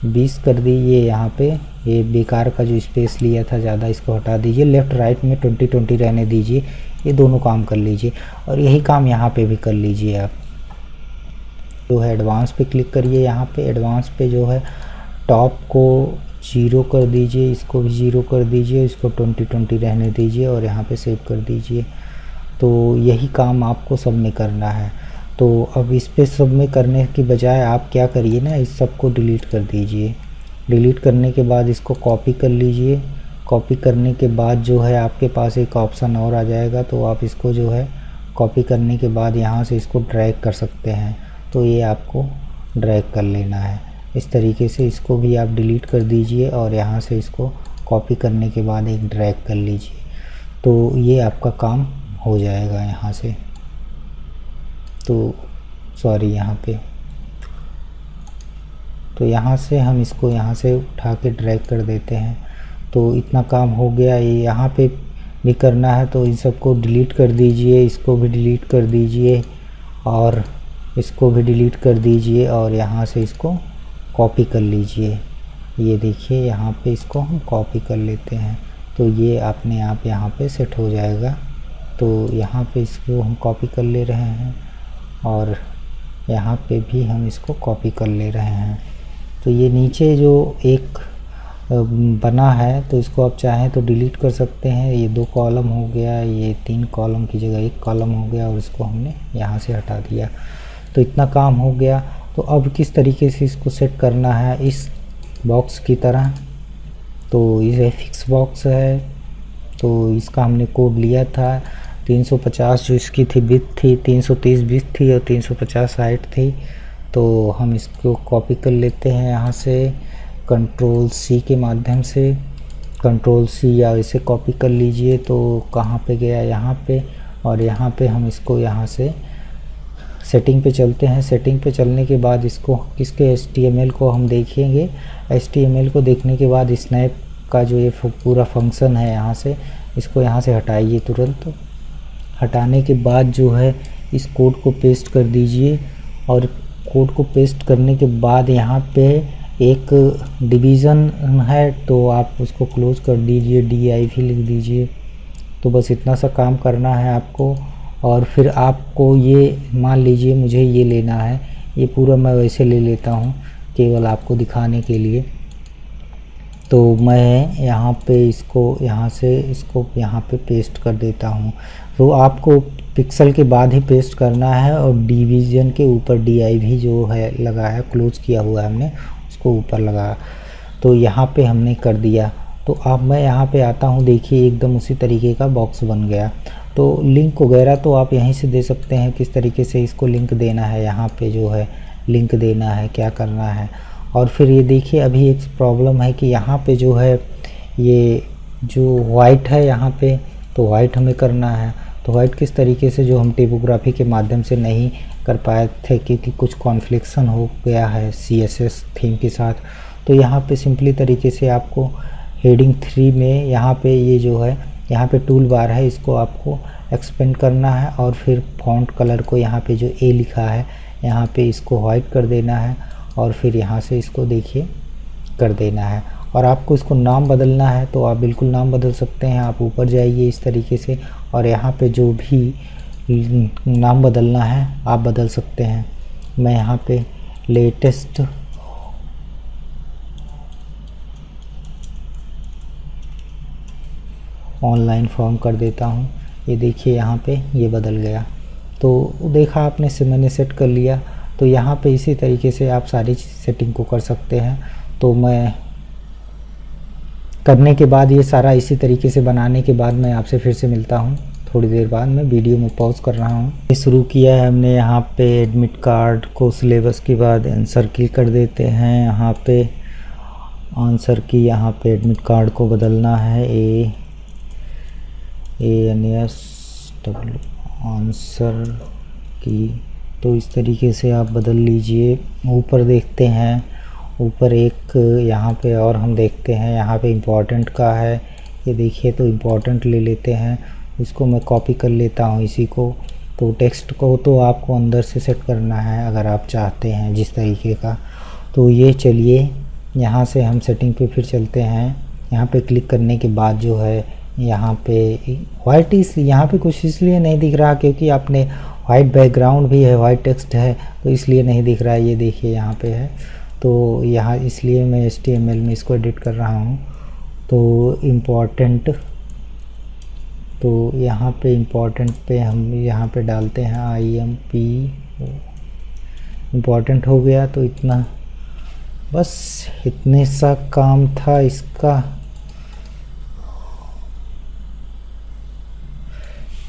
20 कर दीजिए यहाँ पे। ये बेकार का जो स्पेस लिया था ज़्यादा, इसको हटा दीजिए। लेफ़्ट राइट में 20-20 रहने दीजिए। ये दोनों काम कर लीजिए और यही काम यहाँ पे भी कर लीजिए। आप जो है एडवांस पे क्लिक करिए। यहाँ पे एडवांस पे जो है टॉप को 0 कर दीजिए, इसको भी 0 कर दीजिए, इसको 20-20 रहने दीजिए और यहाँ पे सेव कर दीजिए। तो यही काम आपको सब में करना है। तो अब इस पे सब में करने की बजाय आप क्या करिए ना, इस सब को डिलीट कर दीजिए। डिलीट करने के बाद इसको कॉपी कर लीजिए। कॉपी करने के बाद जो है आपके पास एक ऑप्शन और आ जाएगा, तो आप इसको जो है कॉपी करने के बाद यहाँ से इसको ड्रैग कर सकते हैं। तो ये आपको ड्रैग कर लेना है। इस तरीके से इसको भी आप डिलीट कर दीजिए और यहाँ से इसको कॉपी करने के बाद एक ड्रैग कर लीजिए। तो ये आपका काम हो जाएगा यहाँ से। तो सॉरी, यहाँ पे तो यहाँ से हम इसको यहाँ से उठा के ड्रैग कर देते हैं। तो इतना काम हो गया। ये यहाँ पे भी करना है, तो इन सबको डिलीट कर दीजिए, इसको भी डिलीट कर दीजिए और इसको भी डिलीट कर दीजिए और यहाँ से इसको कॉपी कर लीजिए। ये देखिए यहाँ पे इसको हम कॉपी कर लेते हैं, तो ये अपने आप यहाँ पे सेट हो जाएगा। तो यहाँ पे इसको हम कॉपी कर ले रहे हैं और यहाँ पे भी हम इसको कॉपी कर ले रहे हैं। तो ये नीचे जो एक बना है, तो इसको आप चाहें तो डिलीट कर सकते हैं। ये 2 कॉलम हो गया, ये 3 कॉलम की जगह 1 कॉलम हो गया और इसको हमने यहाँ से हटा दिया। तो इतना काम हो गया। तो अब किस तरीके से इसको सेट करना है इस बॉक्स की तरह। तो ये फिक्स बॉक्स है, तो इसका हमने कोड लिया था 350 जो इसकी थी विड्थ थी, 330 विड्थ थी और 350 हाइट थी। तो हम इसको कॉपी कर लेते हैं यहाँ से Ctrl+C के माध्यम से। Ctrl+C या इसे कॉपी कर लीजिए। तो कहाँ पे गया, यहाँ पे, और यहाँ पे हम इसको यहाँ से सेटिंग पे चलते हैं। सेटिंग पे चलने के बाद इसको इसके HTML को हम देखेंगे। HTML को देखने के बाद स्नैप का जो ये पूरा फंक्शन है, यहाँ से इसको यहाँ से हटाइए तुरंत। हटाने के बाद जो है इस कोड को पेस्ट कर दीजिए और कोड को पेस्ट करने के बाद यहाँ पे एक डिवीज़न है, तो आप उसको क्लोज कर दीजिए, div लिख दीजिए। तो बस इतना सा काम करना है आपको। और फिर आपको ये मान लीजिए मुझे ये लेना है, ये पूरा मैं वैसे ले लेता हूँ केवल आपको दिखाने के लिए। तो मैं यहाँ पे इसको यहाँ से इसको यहाँ पे पेस्ट कर देता हूँ। तो आपको पिक्सल के बाद ही पेस्ट करना है और डिवीज़न के ऊपर div जो है लगा है, क्लोज किया हुआ है हमने, उसको ऊपर लगा। तो यहाँ पे हमने कर दिया। तो अब मैं यहाँ पे आता हूँ, देखिए एकदम उसी तरीके का बॉक्स बन गया। तो लिंक वगैरह तो आप यहीं से दे सकते हैं, किस तरीके से इसको लिंक देना है, यहाँ पे जो है लिंक देना है, क्या करना है। और फिर ये देखिए अभी एक प्रॉब्लम है कि यहाँ पे जो है ये जो वाइट है यहाँ पे, तो वाइट हमें करना है। तो वाइट किस तरीके से, जो हम टाइपोग्राफी के माध्यम से नहीं कर पाए थे क्योंकि कुछ कॉन्फ्लिक्शन हो गया है CSS थीम के साथ। तो यहाँ पे सिंपली तरीके से आपको हेडिंग 3 में यहाँ पे ये जो है यहाँ पे टूल बार है, इसको आपको एक्सपेंड करना है और फिर फॉन्ट कलर को यहाँ पे जो A लिखा है यहाँ पे इसको वाइट कर देना है और फिर यहाँ से इसको देखिए कर देना है। और आपको इसको नाम बदलना है तो आप बिल्कुल नाम बदल सकते हैं। आप ऊपर जाइए इस तरीके से और यहाँ पे जो भी नाम बदलना है आप बदल सकते हैं। मैं यहाँ पे लेटेस्ट ऑनलाइन फॉर्म कर देता हूँ। ये देखिए यहाँ पे ये बदल गया। तो देखा आपने से मैंने सेट कर लिया। तो यहाँ पे इसी तरीके से आप सारी सेटिंग को कर सकते हैं। तो मैं करने के बाद ये सारा इसी तरीके से बनाने के बाद मैं आपसे फिर से मिलता हूँ थोड़ी देर बाद। मैं वीडियो में पॉज कर रहा हूँ। ये शुरू किया है हमने यहाँ पे एडमिट कार्ड को सिलेबस के बाद आंसर की कर देते हैं। यहाँ पे आंसर की यहाँ पे एडमिट कार्ड को बदलना है ANSW आंसर की। तो इस तरीके से आप बदल लीजिए। ऊपर देखते हैं, ऊपर एक यहाँ पे और हम देखते हैं यहाँ पे इम्पोर्टेंट का है। ये देखिए तो इम्पोर्टेंट ले लेते हैं, इसको मैं कॉपी कर लेता हूँ इसी को। तो टेक्स्ट को तो आपको अंदर से सेट करना है अगर आप चाहते हैं जिस तरीके का। तो ये चलिए यहाँ से हम सेटिंग पे फिर चलते हैं। यहाँ पे क्लिक करने के बाद जो है यहाँ पे वाइट यहाँ पे कुछ इसलिए नहीं दिख रहा क्योंकि आपने वाइट बैकग्राउंड भी है, वाइट टेक्स्ट है, तो इसलिए नहीं दिख रहा है। ये देखिए यहाँ पे है, तो यहाँ इसलिए मैं HTML में इसको एडिट कर रहा हूँ। तो इम्पॉर्टेंट, तो यहाँ पे इम्पॉर्टेंट पे हम यहाँ पे डालते हैं IMP। इम्पॉर्टेंट हो गया, तो इतना बस इतने सा काम था इसका।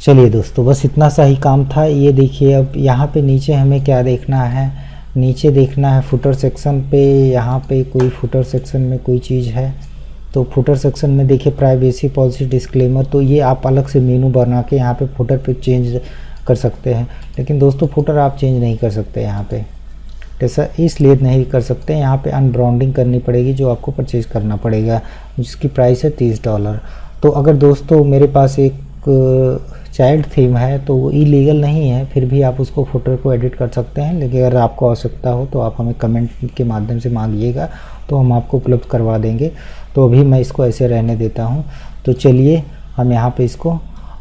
चलिए दोस्तों, बस इतना सा ही काम था। ये देखिए अब यहाँ पे नीचे हमें क्या देखना है, नीचे देखना है फुटर सेक्शन पे। यहाँ पे कोई फुटर सेक्शन में कोई चीज़ है, तो फुटर सेक्शन में देखिए प्राइवेसी पॉलिसी डिस्क्लेमर, तो ये आप अलग से मेनू बना के यहाँ पे फुटर पे चेंज कर सकते हैं। लेकिन दोस्तों फुटर आप चेंज नहीं कर सकते यहाँ पे, ऐसा इसलिए नहीं कर सकते, यहाँ पे अनब्रांडिंग करनी पड़ेगी जो आपको परचेज़ करना पड़ेगा, जिसकी प्राइस है $30। तो अगर दोस्तों मेरे पास एक चाइल्ड थीम है तो वो इलीगल नहीं है, फिर भी आप उसको फुटर को एडिट कर सकते हैं। लेकिन अगर आपको आवश्यकता हो तो आप हमें कमेंट के माध्यम से मांगिएगा, तो हम आपको उपलब्ध करवा देंगे। तो अभी मैं इसको ऐसे रहने देता हूँ। तो चलिए हम यहाँ पे इसको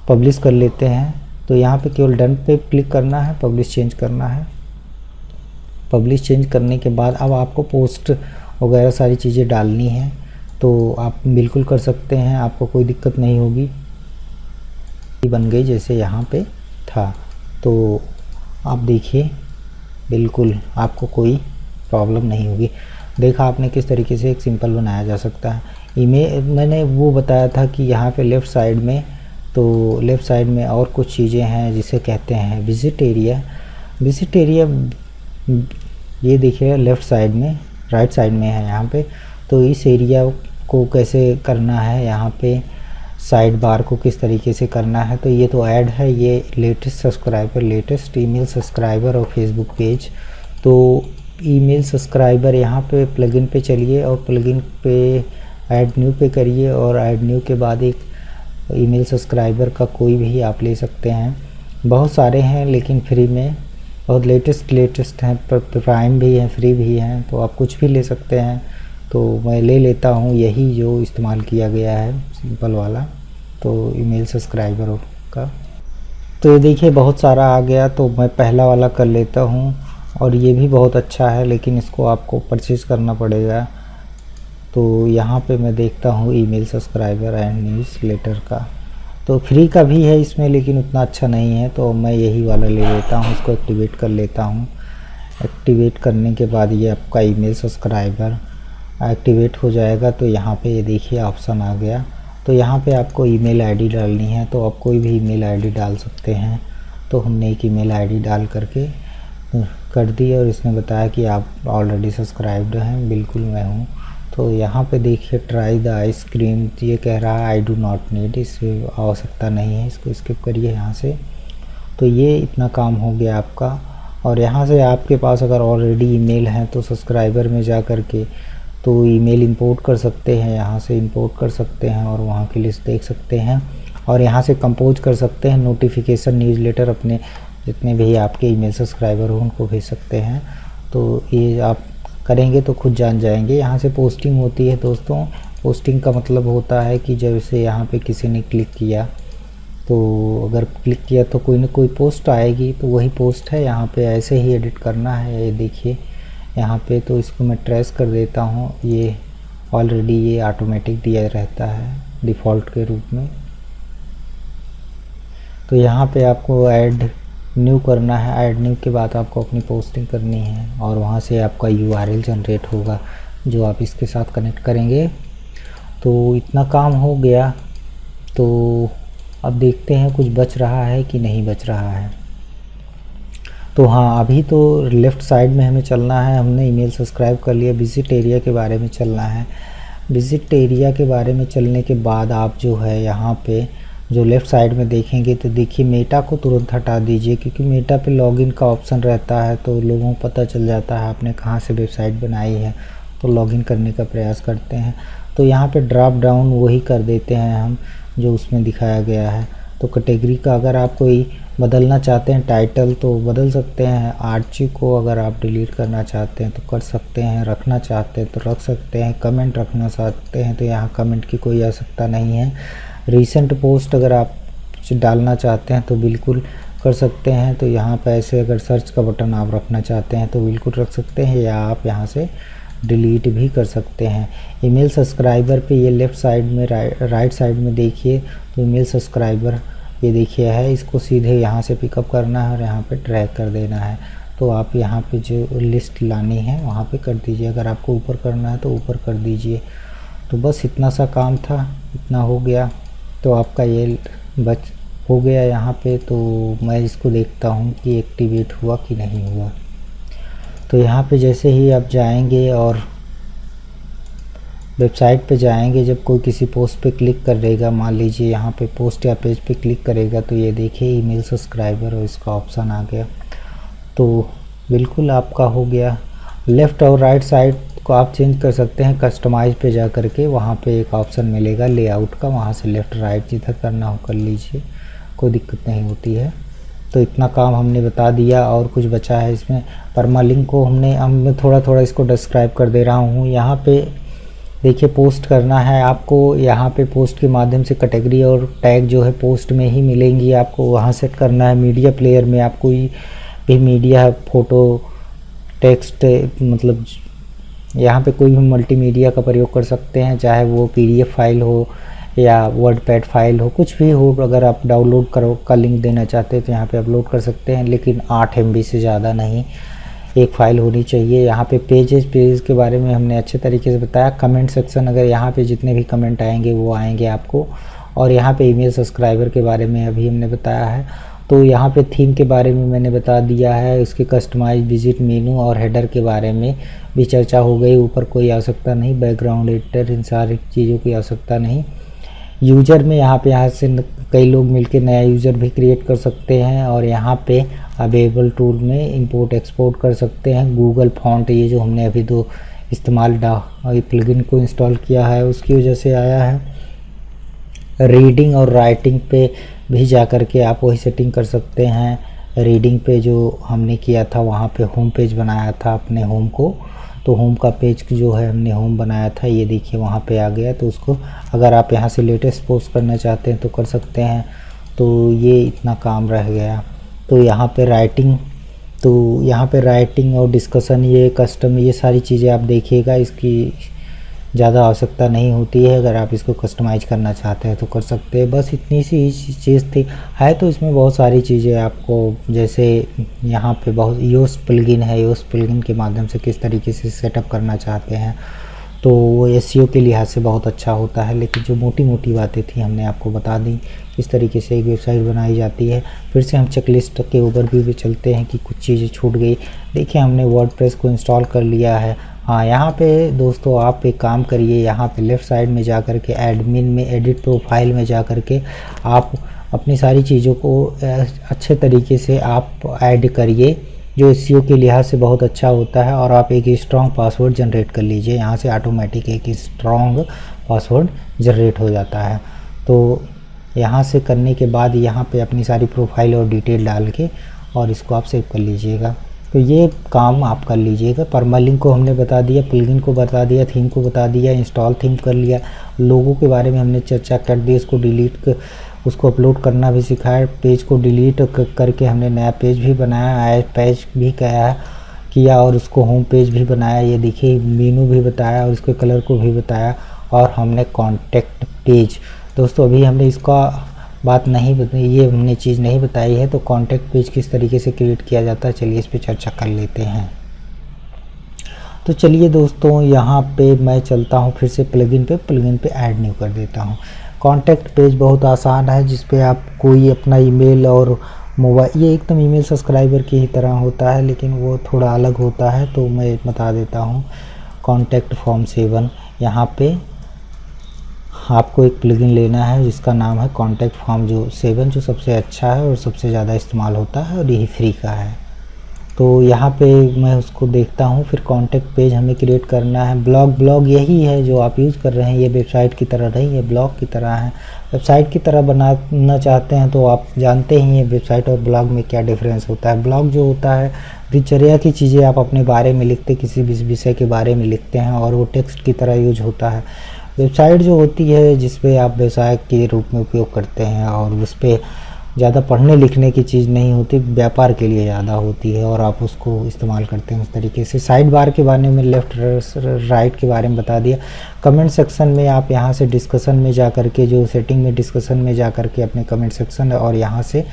पब्लिश कर लेते हैं। तो यहाँ पे केवल डन पे क्लिक करना है, पब्लिश चेंज करना है। पब्लिश चेंज करने के बाद अब आपको पोस्ट वगैरह सारी चीज़ें डालनी हैं, तो आप बिल्कुल कर सकते हैं, आपको कोई दिक्कत नहीं होगी। बन गई जैसे यहाँ पे था, तो आप देखिए बिल्कुल आपको कोई प्रॉब्लम नहीं होगी। देखा आपने किस तरीके से एक सिंपल बनाया जा सकता है। इमेज मैंने वो बताया था कि यहाँ पे लेफ़्ट साइड में, तो लेफ़्ट साइड में और कुछ चीज़ें हैं जिसे कहते हैं विजिट एरिया। विजिट एरिया ये देखिए लेफ़्ट साइड में, राइट साइड में है यहाँ पे। तो इस एरिया को कैसे करना है, यहाँ पे साइड बार को किस तरीके से करना है, तो ये तो ऐड है, ये latest subscriber, latest email subscriber और फेसबुक पेज। तो ईमेल सब्सक्राइबर यहाँ पे प्लगइन पे चलिए और प्लगइन पे ऐड न्यू पे करिए, और ऐड न्यू के बाद एक ईमेल सब्सक्राइबर का कोई भी आप ले सकते हैं। बहुत सारे हैं लेकिन फ्री में, और लेटेस्ट हैं, प्राइम भी हैं, फ्री भी हैं, तो आप कुछ भी ले सकते हैं। तो मैं ले लेता हूँ यही जो इस्तेमाल किया गया है, सिंपल वाला, तो ईमेल सब्सक्राइबर का। तो ये देखिए बहुत सारा आ गया, तो मैं पहला वाला कर लेता हूँ, और ये भी बहुत अच्छा है लेकिन इसको आपको परचेज़ करना पड़ेगा। तो यहाँ पे मैं देखता हूँ email subscriber and newsletter का, तो फ्री का भी है इसमें लेकिन उतना अच्छा नहीं है, तो मैं यही वाला ले लेता हूँ, इसको एक्टिवेट कर लेता हूँ। एक्टिवेट करने के बाद ये आपका ईमेल सब्सक्राइबर एक्टिवेट हो जाएगा। तो यहाँ पे ये देखिए ऑप्शन आ गया, तो यहाँ पे आपको ईमेल आईडी डालनी है, तो आप कोई भी ईमेल आईडी डाल सकते हैं। तो हमने एक ईमेल आईडी डाल करके कर दी, और इसने बताया कि आप ऑलरेडी सब्सक्राइब्ड हैं, बिल्कुल मैं हूँ। तो यहाँ पे देखिए ट्राई द आइसक्रीम, ये कह रहा है आई डू नॉट नीड, इससे आवश्यकता नहीं है, इसको स्किप करिए यहाँ से। तो ये इतना काम हो गया आपका। और यहाँ से आपके पास अगर ऑलरेडी ईमेल है तो सब्सक्राइबर में जा कर के तो ईमेल इंपोर्ट कर सकते हैं, यहाँ से इंपोर्ट कर सकते हैं और वहाँ की लिस्ट देख सकते हैं, और यहाँ से कंपोज कर सकते हैं नोटिफिकेशन न्यूज़लेटर, अपने जितने भी आपके ईमेल सब्सक्राइबर हो उनको भेज सकते हैं। तो ये आप करेंगे तो खुद जान जाएंगे। यहाँ से पोस्टिंग होती है दोस्तों। पोस्टिंग का मतलब होता है कि जैसे यहाँ पे किसी ने क्लिक किया, तो अगर क्लिक किया तो कोई ना कोई पोस्ट आएगी, तो वही पोस्ट है। यहाँ पे ऐसे ही एडिट करना है, ये देखिए यहाँ पे। तो इसको मैं ट्रेस कर देता हूँ, ये ऑलरेडी ये ऑटोमेटिक दिया रहता है डिफ़ॉल्ट के रूप में। तो यहाँ पे आपको ऐड न्यू करना है, ऐड न्यू के बाद आपको अपनी पोस्टिंग करनी है, और वहाँ से आपका URL जनरेट होगा जो आप इसके साथ कनेक्ट करेंगे। तो इतना काम हो गया। तो अब देखते हैं कुछ बच रहा है कि नहीं बच रहा है। तो हाँ, अभी तो लेफ़्ट साइड में हमें चलना है। हमने ईमेल सब्सक्राइब कर लिया, विजिट एरिया के बारे में चलना है। विजिट एरिया के बारे में चलने के बाद आप जो है यहाँ पे जो लेफ़्ट साइड में देखेंगे तो देखिए मेटा को तुरंत हटा दीजिए, क्योंकि मेटा पे लॉगिन का ऑप्शन रहता है, तो लोगों को पता चल जाता है आपने कहाँ से वेबसाइट बनाई है, तो लॉगिन करने का प्रयास करते हैं। तो यहाँ पे ड्रॉप डाउन वही कर देते हैं हम जो उसमें दिखाया गया है। तो कैटेगरी का अगर आप कोई बदलना चाहते हैं टाइटल तो बदल सकते हैं, आर्ची को अगर आप डिलीट करना चाहते हैं तो कर सकते हैं, रखना चाहते हैं तो रख सकते हैं, कमेंट रखना चाहते हैं तो यहाँ कमेंट की कोई आवश्यकता नहीं है। रीसेंट पोस्ट अगर आप डालना चाहते हैं तो बिल्कुल कर सकते हैं, तो यहाँ पे ऐसे अगर सर्च का बटन आप रखना चाहते हैं तो बिल्कुल रख सकते हैं, या आप यहाँ से डिलीट भी कर सकते हैं। ईमेल सब्सक्राइबर पे ये लेफ़्ट साइड में राइट साइड में देखिए तो ईमेल सब्सक्राइबर ये देखिए है, इसको सीधे यहाँ से पिकअप करना है और यहाँ पे ड्रैग कर देना है। तो आप यहाँ पे जो लिस्ट लानी है वहाँ पे कर दीजिए, अगर आपको ऊपर करना है तो ऊपर कर दीजिए। तो बस इतना सा काम था, इतना हो गया तो आपका ये हो गया यहाँ पे। तो मैं इसको देखता हूँ कि एक्टिवेट हुआ कि नहीं हुआ। तो यहाँ पे जैसे ही आप जाएंगे और वेबसाइट पे जाएंगे, जब कोई किसी पोस्ट पे क्लिक करेगा, मान लीजिए यहाँ पे पोस्ट या पेज पे क्लिक करेगा तो ये देखिए ईमेल सब्सक्राइबर और इसका ऑप्शन आ गया। तो बिल्कुल आपका हो गया। लेफ़्ट और राइट साइड को आप चेंज कर सकते हैं, कस्टमाइज पे जा कर के वहाँ पे एक ऑप्शन मिलेगा लेआउट का, वहाँ से लेफ़्ट राइट जिधर करना हो कर लीजिए, कोई दिक्कत नहीं होती है। तो इतना काम हमने बता दिया और कुछ बचा है इसमें। परमालिंक को हम थोड़ा थोड़ा इसको डिस्क्राइब कर दे रहा हूँ। यहाँ पे देखिए पोस्ट करना है आपको, यहाँ पे पोस्ट के माध्यम से कैटेगरी और टैग जो है पोस्ट में ही मिलेंगी, आपको वहाँ सेट करना है। मीडिया प्लेयर में आप कोई भी मीडिया, फ़ोटो, टेक्स्ट, मतलब यहाँ पे कोई भी मल्टीमीडिया का प्रयोग कर सकते हैं, चाहे वो PDF फाइल हो या वर्डपैड फाइल हो, कुछ भी हो। अगर आप डाउनलोड करो का लिंक देना चाहते हैं तो यहाँ पे अपलोड कर सकते हैं, लेकिन 8 MB से ज़्यादा नहीं, एक फ़ाइल होनी चाहिए। यहाँ पे पेज के बारे में हमने अच्छे तरीके से बताया। कमेंट सेक्शन, अगर यहाँ पे जितने भी कमेंट आएंगे वो आएंगे आपको। और यहाँ पे ईमेल सब्सक्राइबर के बारे में अभी हमने बताया है। तो यहाँ पे थीम के बारे में मैंने बता दिया है, उसके कस्टमाइज, विजिट मेनू और हेडर के बारे में भी चर्चा हो गई। ऊपर कोई आवश्यकता नहीं, बैकग्राउंड एडिटर, इन सारी चीज़ों की आवश्यकता नहीं। यूज़र में यहाँ से कई लोग मिलकर नया यूज़र भी क्रिएट कर सकते हैं, और यहाँ पे अवेलेबल टूल में इंपोर्ट एक्सपोर्ट कर सकते हैं। गूगल फॉन्ट, ये जो हमने अभी दो इस्तेमाल प्लगइन को इंस्टॉल किया है उसकी वजह से आया है। रीडिंग और राइटिंग पे भी जा कर के आप वही सेटिंग कर सकते हैं। रीडिंग पे जो हमने किया था वहाँ पे होम पेज बनाया था अपने होम को, तो होम का पेज जो है हमने होम बनाया था, ये देखिए वहाँ पे आ गया। तो उसको अगर आप यहाँ से लेटेस्ट पोस्ट करना चाहते हैं तो कर सकते हैं। तो ये इतना काम रह गया। तो यहाँ पे राइटिंग और डिस्कशन, ये कस्टम, ये सारी चीज़ें आप देखिएगा, इसकी ज़्यादा आवश्यकता नहीं होती है। अगर आप इसको कस्टमाइज करना चाहते हैं तो कर सकते हैं। बस इतनी सी चीज़ थी है। तो इसमें बहुत सारी चीज़ें आपको, जैसे यहाँ पे बहुत योस्ट प्लगइन है, योस्ट प्लगइन के माध्यम से किस तरीके से सेटअप करना चाहते हैं तो वो SEO के लिहाज से बहुत अच्छा होता है। लेकिन जो मोटी मोटी बातें थी हमने आपको बता दी, किस तरीके से एक वेबसाइट बनाई जाती है। फिर से हम चेकलिस्ट के ओवरव्यू पे चलते हैं कि कुछ चीज़ें छूट गई। देखिए हमने वर्डप्रेस को इंस्टॉल कर लिया है। हाँ, यहाँ पे दोस्तों आप एक काम करिए, यहाँ पे लेफ़्ट साइड में जा कर के एडमिन में एडिट प्रोफाइल में जा कर के आप अपनी सारी चीज़ों को अच्छे तरीके से आप ऐड करिए, जो SEO के लिहाज से बहुत अच्छा होता है। और आप एक स्ट्रॉन्ग पासवर्ड जनरेट कर लीजिए, यहाँ से ऑटोमेटिक एक स्ट्रॉन्ग पासवर्ड जनरेट हो जाता है। तो यहाँ से करने के बाद यहाँ पे अपनी सारी प्रोफाइल और डिटेल डाल के और इसको आप सेव कर लीजिएगा। तो ये काम आप कर लीजिएगा। परमालिंक को हमने बता दिया, प्लगइन को बता दिया, थीम को बता दिया, इंस्टॉल थीम कर लिया, लोगों के बारे में हमने चर्चा कर दी, इसको डिलीट उसको अपलोड करना भी सिखाया, पेज को डिलीट करके हमने नया पेज भी बनाया, ऐड पेज भी किया और उसको होम पेज भी बनाया। ये देखिए मेनू भी बताया और उसके कलर को भी बताया। और हमने कॉन्टैक्ट पेज, दोस्तों अभी हमने इसका बात नहीं बताई, ये हमने चीज़ नहीं बताई है। तो कॉन्टैक्ट पेज किस तरीके से क्रिएट किया जाता है, चलिए इस पर चर्चा कर लेते हैं। तो चलिए दोस्तों, यहाँ पे मैं चलता हूँ फिर से प्लगइन पे ऐड न्यू कर देता हूँ। कॉन्टैक्ट पेज बहुत आसान है, जिस पे आप कोई अपना ईमेल और मोबाइल, ये एकदम ईमेल सब्सक्राइबर की ही तरह होता है लेकिन वो थोड़ा अलग होता है, तो मैं बता देता हूँ। कॉन्टैक्ट फॉर्म 7, यहाँ पे आपको एक प्लगइन लेना है जिसका नाम है कॉन्टैक्ट फॉर्म 7, जो सबसे अच्छा है और सबसे ज़्यादा इस्तेमाल होता है और यही फ्री का है। तो यहाँ पे मैं उसको देखता हूँ। फिर कॉन्टैक्ट पेज हमें क्रिएट करना है। ब्लॉग यही है जो आप यूज़ कर रहे हैं, ये वेबसाइट की तरह नहीं है, ब्लॉग की तरह है। वेबसाइट की तरह बनाना चाहते हैं तो आप जानते ही हैं वेबसाइट और ब्लॉग में क्या डिफरेंस होता है। ब्लॉग जो होता है दिनचर्या की चीज़ें आप अपने बारे में लिखते, किसी भी विषय के बारे में लिखते हैं और वो टेक्स्ट की तरह यूज होता है। वेबसाइट जो होती है जिस पे आप व्यवसाय के रूप में उपयोग करते हैं और उस पर ज़्यादा पढ़ने लिखने की चीज़ नहीं होती, व्यापार के लिए ज़्यादा होती है और आप उसको इस्तेमाल करते हैं उस तरीके से। साइड बार के बारे में, लेफ़्ट राइट के बारे में बता दिया। कमेंट सेक्शन में आप यहाँ से डिस्कशन में जा कर के, जो सेटिंग में डिस्कशन में जा कर के अपने कमेंट सेक्शन और यहाँ से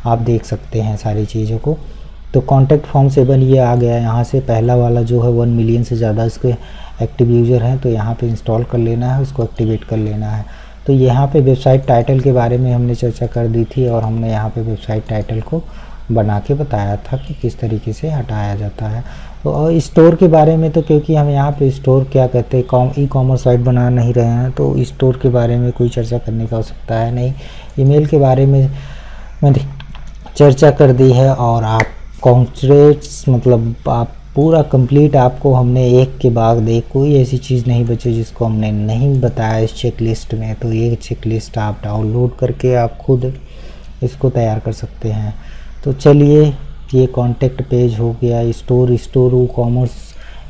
आप देख सकते हैं सारी चीज़ों को। तो कॉन्टैक्ट फॉर्म 7 ये आ गया। यहाँ से पहला वाला जो है 1 मिलियन से ज़्यादा इसके एक्टिव यूज़र हैं, तो यहाँ पे इंस्टॉल कर लेना है, उसको एक्टिवेट कर लेना है। तो यहाँ पे वेबसाइट टाइटल के बारे में हमने चर्चा कर दी थी और हमने यहाँ पे वेबसाइट टाइटल को बना के बताया था कि किस तरीके से हटाया जाता है। तो और स्टोर के बारे में, तो क्योंकि हम यहाँ पे स्टोर क्या कहते हैं, ई कॉमर्स साइट बना नहीं रहे हैं, तो स्टोर के बारे में कोई चर्चा करने का आवश्यकता है नहीं। ईमेल के बारे में मैंने चर्चा कर दी है और आप कॉन्ट्रैक्ट्स मतलब आप पूरा कंप्लीट, आपको हमने एक के बाद एक, कोई ऐसी चीज़ नहीं बची जिसको हमने नहीं बताया इस चेक लिस्ट में। तो ये चेक लिस्ट आप डाउनलोड करके आप खुद इसको तैयार कर सकते हैं। तो चलिए, ये कॉन्टैक्ट पेज हो गया। स्टोर कॉमर्स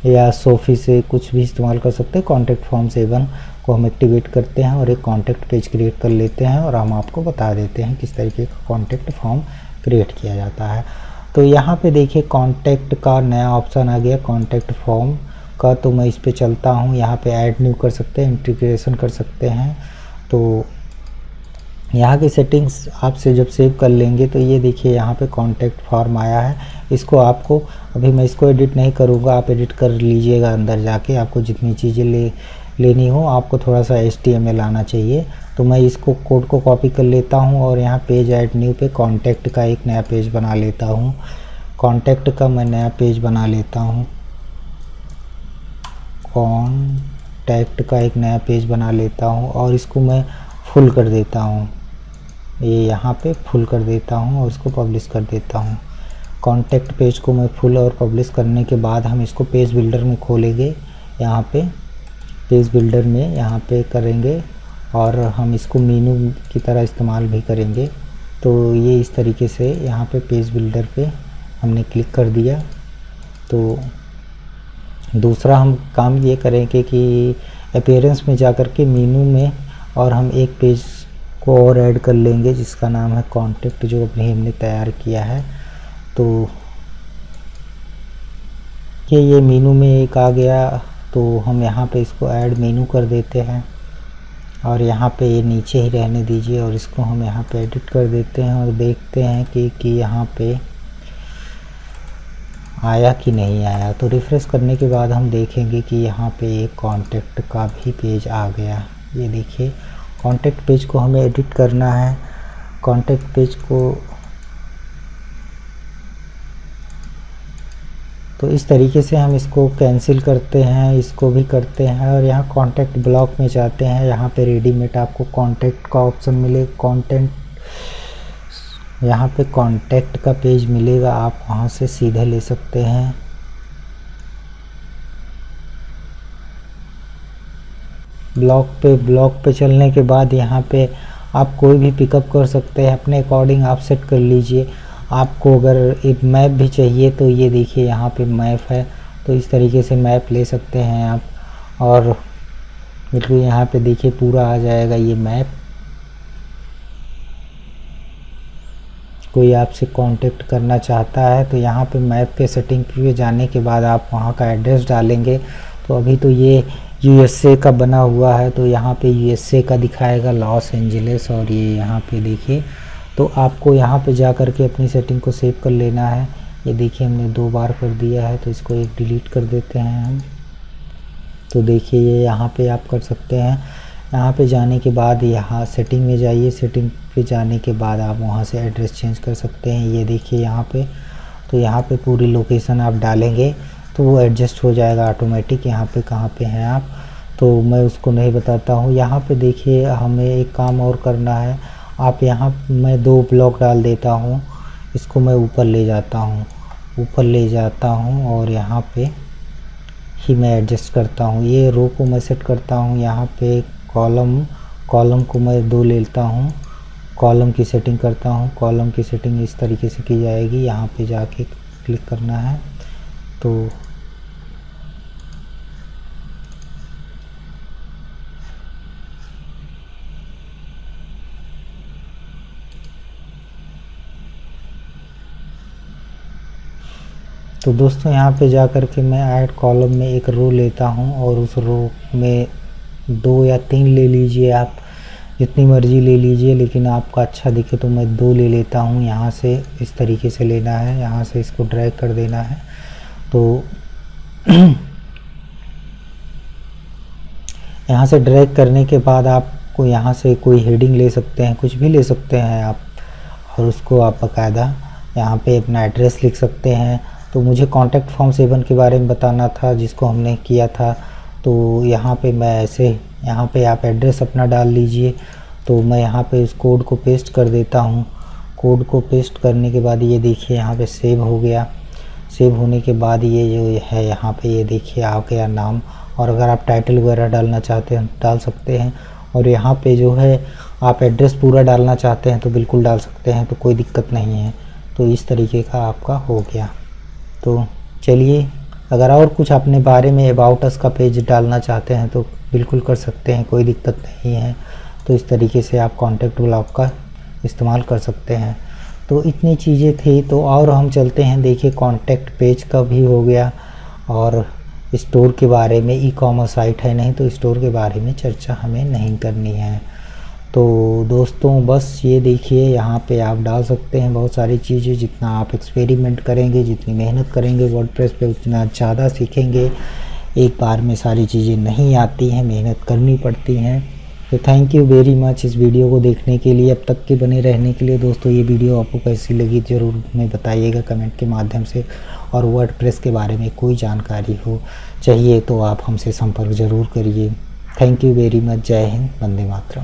या सोफी से कुछ भी इस्तेमाल कर सकते हैं। कॉन्टैक्ट फॉर्म 7 को हम एक्टिवेट करते हैं और एक कॉन्टैक्ट पेज क्रिएट कर लेते हैं और हम आपको बता देते हैं किस तरीके का कॉन्टैक्ट फॉर्म क्रिएट किया जाता है। तो यहाँ पे देखिए कॉन्टैक्ट का नया ऑप्शन आ गया, कॉन्टैक्ट फॉर्म का। तो मैं इस पे चलता हूँ। यहाँ पे ऐड न्यू कर सकते हैं, इंटीग्रेशन कर सकते हैं। तो यहाँ की सेटिंग्स आपसे जब सेव कर लेंगे तो ये देखिए यहाँ पे कॉन्टैक्ट फॉर्म आया है। इसको आपको, अभी मैं इसको एडिट नहीं करूँगा, आप एडिट कर लीजिएगा अंदर जाके। आपको जितनी चीज़ें लेनी हो, आपको थोड़ा सा HTML आना चाहिए। तो मैं इसको कोड को कॉपी कर लेता हूँ और यहाँ पेज ऐड न्यू पे कॉन्टैक्ट का एक नया पेज बना लेता हूँ। कॉन्टैक्ट का मैं नया पेज बना लेता हूँ। कॉन्टैक्ट का एक नया पेज बना लेता हूँ और इसको मैं फुल कर देता हूँ। ये यहाँ पे फुल कर देता हूँ और इसको पब्लिश कर देता हूँ। कॉन्टैक्ट पेज को मैं फुल और पब्लिश करने के बाद हम इसको पेज बिल्डर में खोलेंगे। यहाँ पे पेज बिल्डर में यहाँ पे करेंगे और हम इसको मेनू की तरह इस्तेमाल भी करेंगे। तो ये इस तरीके से यहाँ पे पेज बिल्डर पे हमने क्लिक कर दिया। तो दूसरा हम काम ये करेंगे कि अपीयरेंस में जा कर के मेनू में और हम एक पेज को और ऐड कर लेंगे जिसका नाम है कॉन्टैक्ट, जो अभी हमने तैयार किया है। तो ये मेनू में एक आ गया। तो हम यहाँ पे इसको ऐड मेनू कर देते हैं और यहाँ पे ये नीचे ही रहने दीजिए और इसको हम यहाँ पे एडिट कर देते हैं और देखते हैं कि यहाँ पे आया कि नहीं आया। तो रिफ़्रेश करने के बाद हम देखेंगे कि यहाँ पे एक कॉन्टैक्ट का भी पेज आ गया। ये देखिए, कॉन्टैक्ट पेज को हमें एडिट करना है। कॉन्टैक्ट पेज को तो इस तरीके से हम इसको कैंसिल करते हैं, इसको भी करते हैं और यहाँ कॉन्टैक्ट ब्लॉक में जाते हैं। यहाँ पे रेडीमेड आपको कॉन्टैक्ट का ऑप्शन मिले, कॉन्टेंट, यहाँ पे कॉन्टैक्ट का पेज मिलेगा, आप वहाँ से सीधे ले सकते हैं। ब्लॉक पे चलने के बाद यहाँ पे आप कोई भी पिकअप कर सकते हैं, अपने अकॉर्डिंग आप सेट कर लीजिए। आपको अगर एक मैप भी चाहिए तो ये देखिए यहाँ पे मैप है, तो इस तरीके से मैप ले सकते हैं आप। और बिल्कुल यहाँ पे देखिए पूरा आ जाएगा ये मैप। कोई आपसे कांटेक्ट करना चाहता है तो यहाँ पे मैप के सेटिंग पे जाने के बाद आप वहाँ का एड्रेस डालेंगे। तो अभी तो ये USA का बना हुआ है, तो यहाँ पे USA का दिखाएगा, लॉस एंजलिस। और ये यहाँ पे देखिए, तो आपको यहाँ पे जा कर के अपनी सेटिंग को सेव कर लेना है। ये देखिए हमने 2 बार कर दिया है, तो इसको एक डिलीट कर देते हैं हम। तो देखिए ये यहाँ पे आप कर सकते हैं। यहाँ पे जाने के बाद यहाँ सेटिंग में जाइए, सेटिंग पे जाने के बाद आप वहाँ से एड्रेस चेंज कर सकते हैं। ये देखिए यहाँ पे, तो यहाँ पे पूरी लोकेशन आप डालेंगे तो वो एडजस्ट हो जाएगा ऑटोमेटिक, यहाँ पे कहाँ पे हैं आप। तो मैं उसको नहीं बताता हूँ। यहाँ पे देखिए हमें एक काम और करना है। आप यहाँ मैं 2 ब्लॉक डाल देता हूँ, इसको मैं ऊपर ले जाता हूँ ऊपर ले जाता हूँ और यहाँ पे ही मैं एडजस्ट करता हूँ। ये रो को मैं सेट करता हूँ, यहाँ पे कॉलम को मैं 2 लेता हूँ, कॉलम की सेटिंग करता हूँ। कॉलम की सेटिंग इस तरीके से की जाएगी, यहाँ पे जाके क्लिक करना है। तो दोस्तों यहाँ पे जा कर के मैं ऐड कॉलम में एक रो लेता हूँ और उस रो में 2 या 3 ले लीजिए, आप जितनी मर्ज़ी ले लीजिए, लेकिन आपका अच्छा दिखे तो मैं 2 ले लेता हूँ। यहाँ से इस तरीके से लेना है, यहाँ से इसको ड्रैग कर देना है। तो यहाँ से ड्रैग करने के बाद आपको यहाँ से कोई हेडिंग ले सकते हैं, कुछ भी ले सकते हैं आप, और उसको आप बाकायदा यहाँ पे अपना एड्रेस लिख सकते हैं। तो मुझे कॉन्टैक्ट फॉर्म 7 के बारे में बताना था, जिसको हमने किया था। तो यहाँ पे मैं ऐसे, यहाँ पे आप एड्रेस अपना डाल लीजिए। तो मैं यहाँ पे उस कोड को पेस्ट कर देता हूँ। कोड को पेस्ट करने के बाद ये देखिए यहाँ पे सेव हो गया। सेव होने के बाद ये जो है यहाँ पे ये देखिए आ गया नाम। और अगर आप टाइटल वगैरह डालना चाहते हैं डाल सकते हैं। और यहाँ पे जो है आप एड्रेस पूरा डालना चाहते हैं तो बिल्कुल डाल सकते हैं, तो कोई दिक्कत नहीं है। तो इस तरीके का आपका हो गया। तो चलिए, अगर और कुछ अपने बारे में अबाउट अस का पेज डालना चाहते हैं तो बिल्कुल कर सकते हैं, कोई दिक्कत नहीं है। तो इस तरीके से आप कॉन्टैक्ट ब्लॉक का इस्तेमाल कर सकते हैं। तो इतनी चीज़ें थी। तो और हम चलते हैं, देखिए कॉन्टैक्ट पेज का भी हो गया। और स्टोर के बारे में, ई कॉमर्स साइट है नहीं तो स्टोर के बारे में चर्चा हमें नहीं करनी है। तो दोस्तों बस ये देखिए, यहाँ पे आप डाल सकते हैं बहुत सारी चीज़ें। जितना आप एक्सपेरिमेंट करेंगे, जितनी मेहनत करेंगे वर्डप्रेस पे, उतना ज़्यादा सीखेंगे। एक बार में सारी चीज़ें नहीं आती हैं, मेहनत करनी पड़ती हैं। तो थैंक यू वेरी मच इस वीडियो को देखने के लिए, अब तक के बने रहने के लिए। दोस्तों ये वीडियो आपको कैसी लगी ज़रूर हमें बताइएगा कमेंट के माध्यम से। और वर्डप्रेस के बारे में कोई जानकारी हो चाहिए तो आप हमसे संपर्क ज़रूर करिए। Thank you very much. जय हिंद, वंदे मातरम।